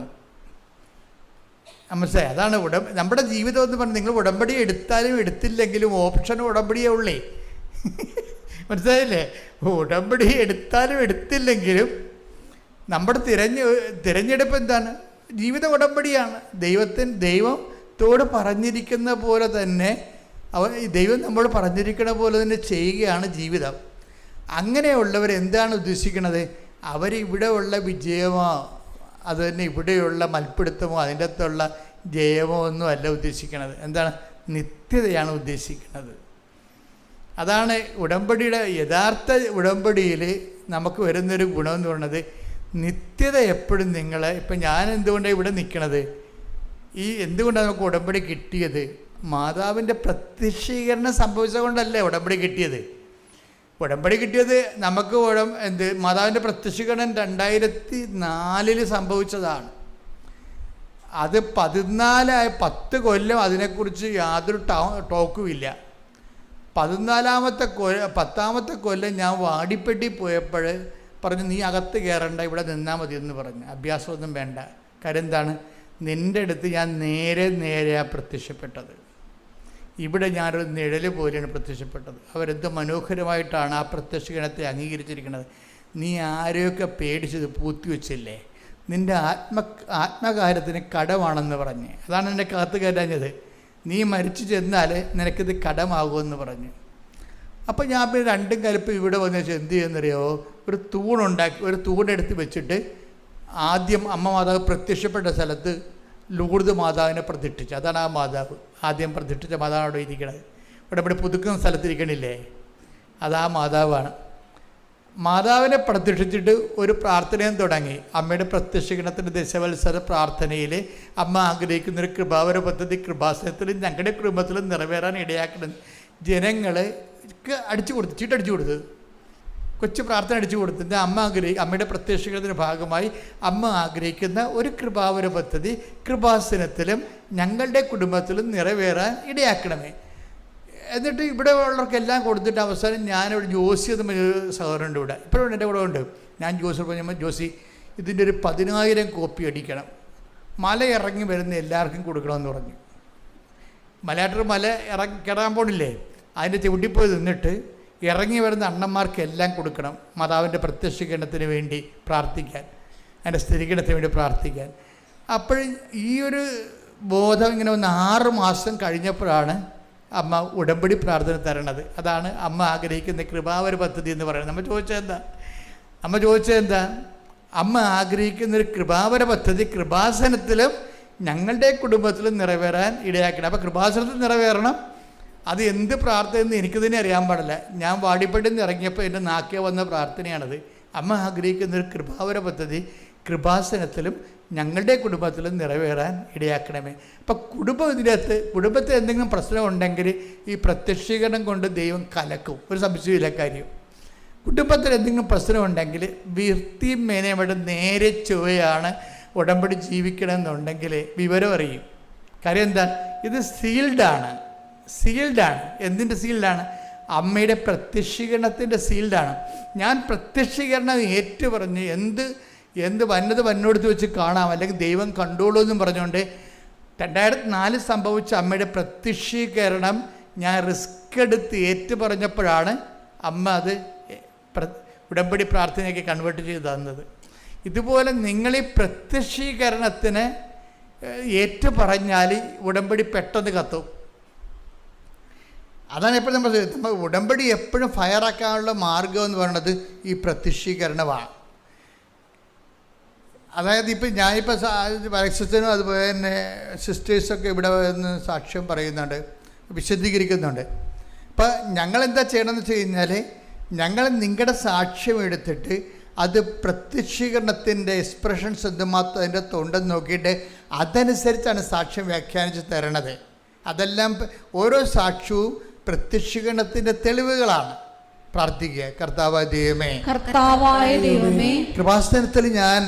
മനസ്സിലായി? അതാണ് നമ്മുടെ ജീവിതം എന്ന് പറഞ്ഞാൽ. നിങ്ങൾ ഉടമ്പടി എടുത്താലും എടുത്തില്ലെങ്കിലും ഓപ്ഷൻ ഉടമ്പടിയേ ഉള്ളേ. മനസ്സിലായില്ലേ? ഉടമ്പടി എടുത്താലും എടുത്തില്ലെങ്കിലും നമ്മുടെ തിരഞ്ഞെടുപ്പ് എന്താണ്? ജീവിതം ഉടമ്പടിയാണ്. ദൈവത്തോട് പറഞ്ഞിരിക്കുന്ന പോലെ തന്നെ ദൈവം നമ്മോട് പറഞ്ഞിരിക്കുന്ന പോലെ തന്നെ ചെയ്യുകയാണ് ജീവിതം. അങ്ങനെയുള്ളവർ എന്താണ് ഉദ്ദേശിക്കുന്നത്? അവരിവിടെ ഉള്ള വിജയമോ അത് തന്നെ ഇവിടെയുള്ള മൽപ്പിടുത്തമോ അതിൻ്റെ അകത്തുള്ള ജയമോ ഒന്നും അല്ല ഉദ്ദേശിക്കുന്നത്. എന്താണ്? നിത്യതയാണ് ഉദ്ദേശിക്കുന്നത്. അതാണ് ഉടമ്പടിയുടെ യഥാർത്ഥ ഉടമ്പടിയിൽ നമുക്ക് വരുന്നൊരു ഗുണമെന്ന് പറയുന്നത്. നിത്യത എപ്പോഴും ഇപ്പം ഞാൻ എന്തുകൊണ്ടാണ് ഇവിടെ നിൽക്കണത്? എന്തുകൊണ്ടാണ് നമുക്ക് ഉടമ്പടി കിട്ടിയത്? മാതാവിൻ്റെ പ്രത്യക്ഷീകരണം സംഭവിച്ചത് കൊണ്ടല്ലേ ഉടമ്പടി കിട്ടിയത്. ഉടമ്പടി കിട്ടിയത് നമുക്ക് മാതാവിൻ്റെ പ്രത്യക്ഷീകരണം 2004 സംഭവിച്ചതാണ്. അത് 10 കൊല്ലം അതിനെക്കുറിച്ച് യാതൊരു ടോക്കുമില്ല. 10ാമത്തെ കൊല്ലം ഞാൻ വാടിപ്പെട്ടി പോയപ്പോൾ പറഞ്ഞു, നീ അകത്ത് കയറണ്ട, ഇവിടെ നിന്നാൽ മതി എന്ന് പറഞ്ഞു. അഭ്യാസമൊന്നും വേണ്ട. കാര്യം എന്താണ്? നിൻ്റെ അടുത്ത് ഞാൻ നേരെയാണ് പ്രത്യക്ഷപ്പെട്ടത്. ഇവിടെ ഞാനൊരു നിഴൽ പോലെയാണ് പ്രത്യക്ഷപ്പെട്ടത്. അവരെന്ത് മനോഹരമായിട്ടാണ് ആ പ്രത്യക്ഷീകരണത്തെ അംഗീകരിച്ചിരിക്കുന്നത്. നീ ആരെയൊക്കെ പേടിച്ചത് പൂത്തിവെച്ചില്ലേ? നിൻ്റെ ആത്മകാര്യത്തിന് കടമാണെന്ന് പറഞ്ഞ്. അതാണ് എൻ്റെ കാത്തു കയറ്റാഞ്ഞത്. നീ മരിച്ചു ചെന്നാൽ നിനക്കിത് കടമാകുമെന്ന് പറഞ്ഞു. അപ്പോൾ ഞാൻ പിന്നെ രണ്ടും കലപ്പ് ഇവിടെ വന്ന് വെച്ചാൽ എന്ത് ചെയ്യുന്നറിയോ, ഒരു തൂണെടുത്ത് വെച്ചിട്ട് ആദ്യം അമ്മ മാതാവ് പ്രത്യക്ഷപ്പെട്ട സ്ഥലത്ത് ലൂർദ് മാതാവിനെ പ്രതിഷ്ഠിച്ചു. അതാണ് ആ മാതാവ്, ആദ്യം പ്രതിഷ്ഠിച്ച മാതാവ് അവിടെ ഇരിക്കണത്. ഇവിടെ പുതുക്കുന്ന സ്ഥലത്തിരിക്കണില്ലേ, അതാ മാതാവാണ്. മാതാവിനെ പ്രതിഷ്ഠിച്ചിട്ട് ഒരു പ്രാർത്ഥനയും തുടങ്ങി. അമ്മയുടെ പ്രത്യക്ഷീകരണത്തിൻ്റെ ദശവത്സര പ്രാർത്ഥനയിൽ അമ്മ ആഗ്രഹിക്കുന്നൊരു കൃപാവര പദ്ധതി കൃപാസനത്തിലും ഞങ്ങളുടെ കുടുംബത്തിലും നിറവേറാൻ ഇടയാക്കണം. ജനങ്ങൾക്ക് ചീട്ടടിച്ചു കൊടുത്ത് കൊച്ചു പ്രാർത്ഥന അടിച്ചു കൊടുത്തിട്ട് അമ്മയുടെ പ്രത്യക്ഷീകരണത്തിൻ്റെ ഭാഗമായി അമ്മ ആഗ്രഹിക്കുന്ന ഒരു കൃപാവര പദ്ധതി കൃപാസനത്തിലും ഞങ്ങളുടെ കുടുംബത്തിലും നിറവേറാൻ ഇടയാക്കണമേ. എന്നിട്ട് ഇവിടെ ഉള്ളവർക്കെല്ലാം കൊടുത്തിട്ട് അവസാനം ഞാനിവിടെ ജോസി എന്ന് സഹോദരനുണ്ട് ഇവിടെ, ഇപ്പോഴും എൻ്റെ കൂടെ ഉണ്ട്. ഞാൻ ജോസി പറഞ്ഞപ്പോൾ ജോസി ഇതിൻ്റെ ഒരു 10,000 കോപ്പി അടിക്കണം, മല ഇറങ്ങി വരുന്ന എല്ലാവർക്കും കൊടുക്കണമെന്ന് പറഞ്ഞു. മലയാറ്റൂർ മല കയറാൻ പോണില്ലേ, അതിൻ്റെ ചവിട്ടിപ്പോയി നിന്നിട്ട് ഇറങ്ങി വരുന്ന അണ്ണന്മാർക്കെല്ലാം കൊടുക്കണം. മാതാവിൻ്റെ പ്രത്യക്ഷീകരണത്തിന് വേണ്ടി പ്രാർത്ഥിക്കാൻ, അതിൻ്റെ സ്ഥിരീകരണത്തിന് വേണ്ടി പ്രാർത്ഥിക്കാൻ. അപ്പോൾ ഈ ഒരു ബോധം ഇങ്ങനെ 6 മാസം കഴിഞ്ഞപ്പോഴാണ് അമ്മ ഉടമ്പടി പ്രാർത്ഥന തരണത്. അതാണ് അമ്മ ആഗ്രഹിക്കുന്ന കൃപാവര പദ്ധതി എന്ന് പറയുന്നത്. അമ്മ ചോദിച്ചത് എന്താ? അമ്മ ആഗ്രഹിക്കുന്നൊരു കൃപാവര പദ്ധതി കൃപാസനത്തിലും ഞങ്ങളുടെ കുടുംബത്തിലും നിറവേറാൻ ഇടയാക്കണം. അപ്പോൾ കൃപാസനത്തിൽ നിറവേറണം. അത് എന്ത് പ്രാർത്ഥന എന്ന് എനിക്ക് തന്നെ അറിയാൻ പാടില്ല. ഞാൻ വാടിപ്പള്ളിയിൽ നിന്ന് ഇറങ്ങിയപ്പോൾ എൻ്റെ നാക്കിൽ വന്ന പ്രാർത്ഥനയാണത്. അമ്മ ആഗ്രഹിക്കുന്നൊരു കൃപാവര പദ്ധതി കൃപാസനത്തിലും ഞങ്ങളുടെ കുടുംബത്തിലും നിറവേറാൻ ഇടയാക്കണമേ. അപ്പം കുടുംബത്തിൽ എന്തെങ്കിലും പ്രശ്നം ഉണ്ടെങ്കിൽ ഈ പ്രത്യക്ഷീകരണം കൊണ്ട് ദൈവം കലക്കും, ഒരു സംശയമില്ല കാര്യം. കുടുംബത്തിൽ എന്തെങ്കിലും പ്രശ്നമുണ്ടെങ്കിൽ വൃത്തിയും മേനയോടെ നേരെ ചൊവ്വയാണ് ഉടമ്പടി ജീവിക്കണമെന്നുണ്ടെങ്കിൽ വിവരം അറിയും. കാര്യം എന്താ? ഇത് സീൽഡാണ്. എന്തിൻ്റെ സീൽഡാണ്? അമ്മയുടെ പ്രത്യക്ഷീകരണത്തിൻ്റെ സീൽഡാണ്. ഞാൻ പ്രത്യക്ഷീകരണം ഏറ്റുപറഞ്ഞ് എന്ത് വന്നോടുത്ത് വെച്ച് കാണാം, അല്ലെങ്കിൽ ദൈവം കണ്ടോളൂ എന്നും പറഞ്ഞുകൊണ്ട് 2004 സംഭവിച്ച അമ്മയുടെ പ്രത്യക്ഷീകരണം ഞാൻ റിസ്ക് എടുത്ത് ഏറ്റുപറഞ്ഞപ്പോഴാണ് അമ്മ അത് ഉടമ്പടി പ്രാർത്ഥനയൊക്കെ കൺവേർട്ട് ചെയ്ത് തന്നത്. ഇതുപോലെ നിങ്ങൾ ഈ പ്രത്യക്ഷീകരണത്തിന് ഏറ്റുപറഞ്ഞാൽ ഉടമ്പടി പെട്ടെന്ന് കത്തും. അതാണ് എപ്പോഴും നമ്മൾ ഉടമ്പടി എപ്പോഴും ഫയറാക്കാനുള്ള മാർഗം എന്ന് പറയുന്നത് ഈ പ്രത്യക്ഷീകരണമാണ്. അതായത് ഞാനിപ്പോൾ അലക്സിനും അതുപോലെ തന്നെ സിസ്റ്റേഴ്സൊക്കെ ഇവിടെ വന്ന് സാക്ഷ്യം പറയുന്നുണ്ട്, വിശദീകരിക്കുന്നുണ്ട്. അപ്പോൾ ഞങ്ങളെന്താ ചെയ്യണമെന്ന് വെച്ച് കഴിഞ്ഞാൽ, ഞങ്ങൾ നിങ്ങളുടെ സാക്ഷ്യം എടുത്തിട്ട് അത് പ്രത്യക്ഷീകരണത്തിൻ്റെ എക്സ്പ്രഷൻസ് എന്തുമാത്രം അതിൻ്റെ തൊണ്ടെന്ന് നോക്കിയിട്ട് അതനുസരിച്ചാണ് സാക്ഷ്യം വ്യാഖ്യാനിച്ച് തരണത്. അതെല്ലാം ഓരോ സാക്ഷ്യവും പ്രത്യക്ഷീകരണത്തിൻ്റെ തെളിവുകളാണ്. പ്രാർത്ഥിക്കുക. കർത്താവായ ദൈവമേ, കൃപാസനത്തിൽ ഞാൻ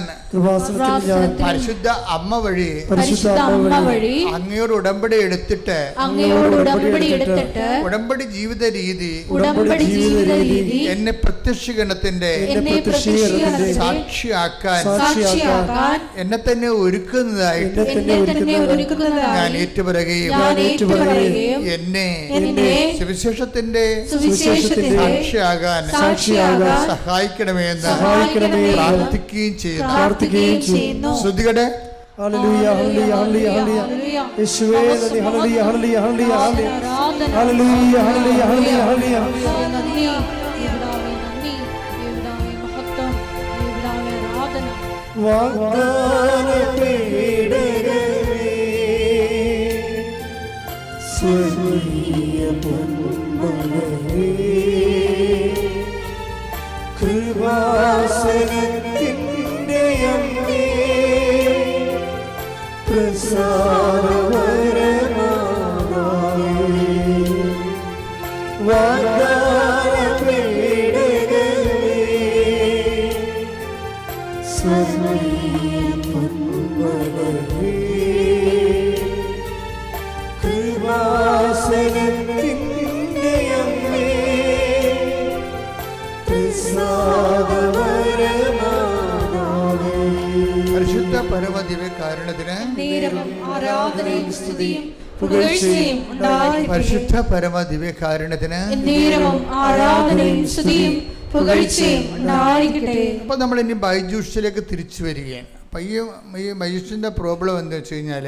പരിശുദ്ധ അമ്മ വഴി അങ്ങയോട് ഉടമ്പടി എടുത്തിട്ട് ഉടമ്പടി ജീവിത രീതി എന്നെ പ്രത്യക്ഷീകരണത്തിന്റെ സാക്ഷിയാക്കാൻ എന്നെ തന്നെ ഒരുക്കുന്നതായിട്ട് ഞാൻ ഏറ്റുപറയുകയും എന്നെ സുവിശേഷത്തിന്റെ സാക്ഷിയാകാൻ സഹായിക്കണമെന്ന് പ്രാർത്ഥിക്കുകയും ചെയ്യുന്നു. ശ്രുതികടെ ഹല്ലേലൂയ ഹല്ലേലൂയ ഹല്ലേലൂയ യേശുവേ നന്ദി. ഹല്ലേലൂയ ഹല്ലേലൂയ ഹല്ലേലൂയ ഹല്ലേലൂയ ഹല്ലേലൂയ ഹല്ലേലൂയ കൃപാസനത്തിൻ്റെ അമ്മേ പ്രസാദവരനായി വാഗ്ദാനപീഠകമേ സ്വർണ്ണീയപൊന്മലരേ കൃപാസനത്തിൻ്റെ അമ്മേ പരിശുദ്ധ പരമദിവ്യകാരുണ്യത്തിന് പരിശുദ്ധ പരമദിവ്യകാരുണ്യത്തിന്. അപ്പൊ നമ്മൾ ഇനി ബൈജൂഷിലേക്ക് തിരിച്ചു വരികയാണ്. അപ്പം ഈ മജിഷ്യൻ്റെ പ്രോബ്ലം എന്താ വെച്ച് കഴിഞ്ഞാൽ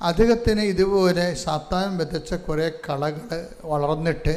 അദ്ദേഹത്തിന് ഇതുപോലെ സാത്താൻ വിതച്ച കുറേ കളകൾ വളർന്നിട്ട്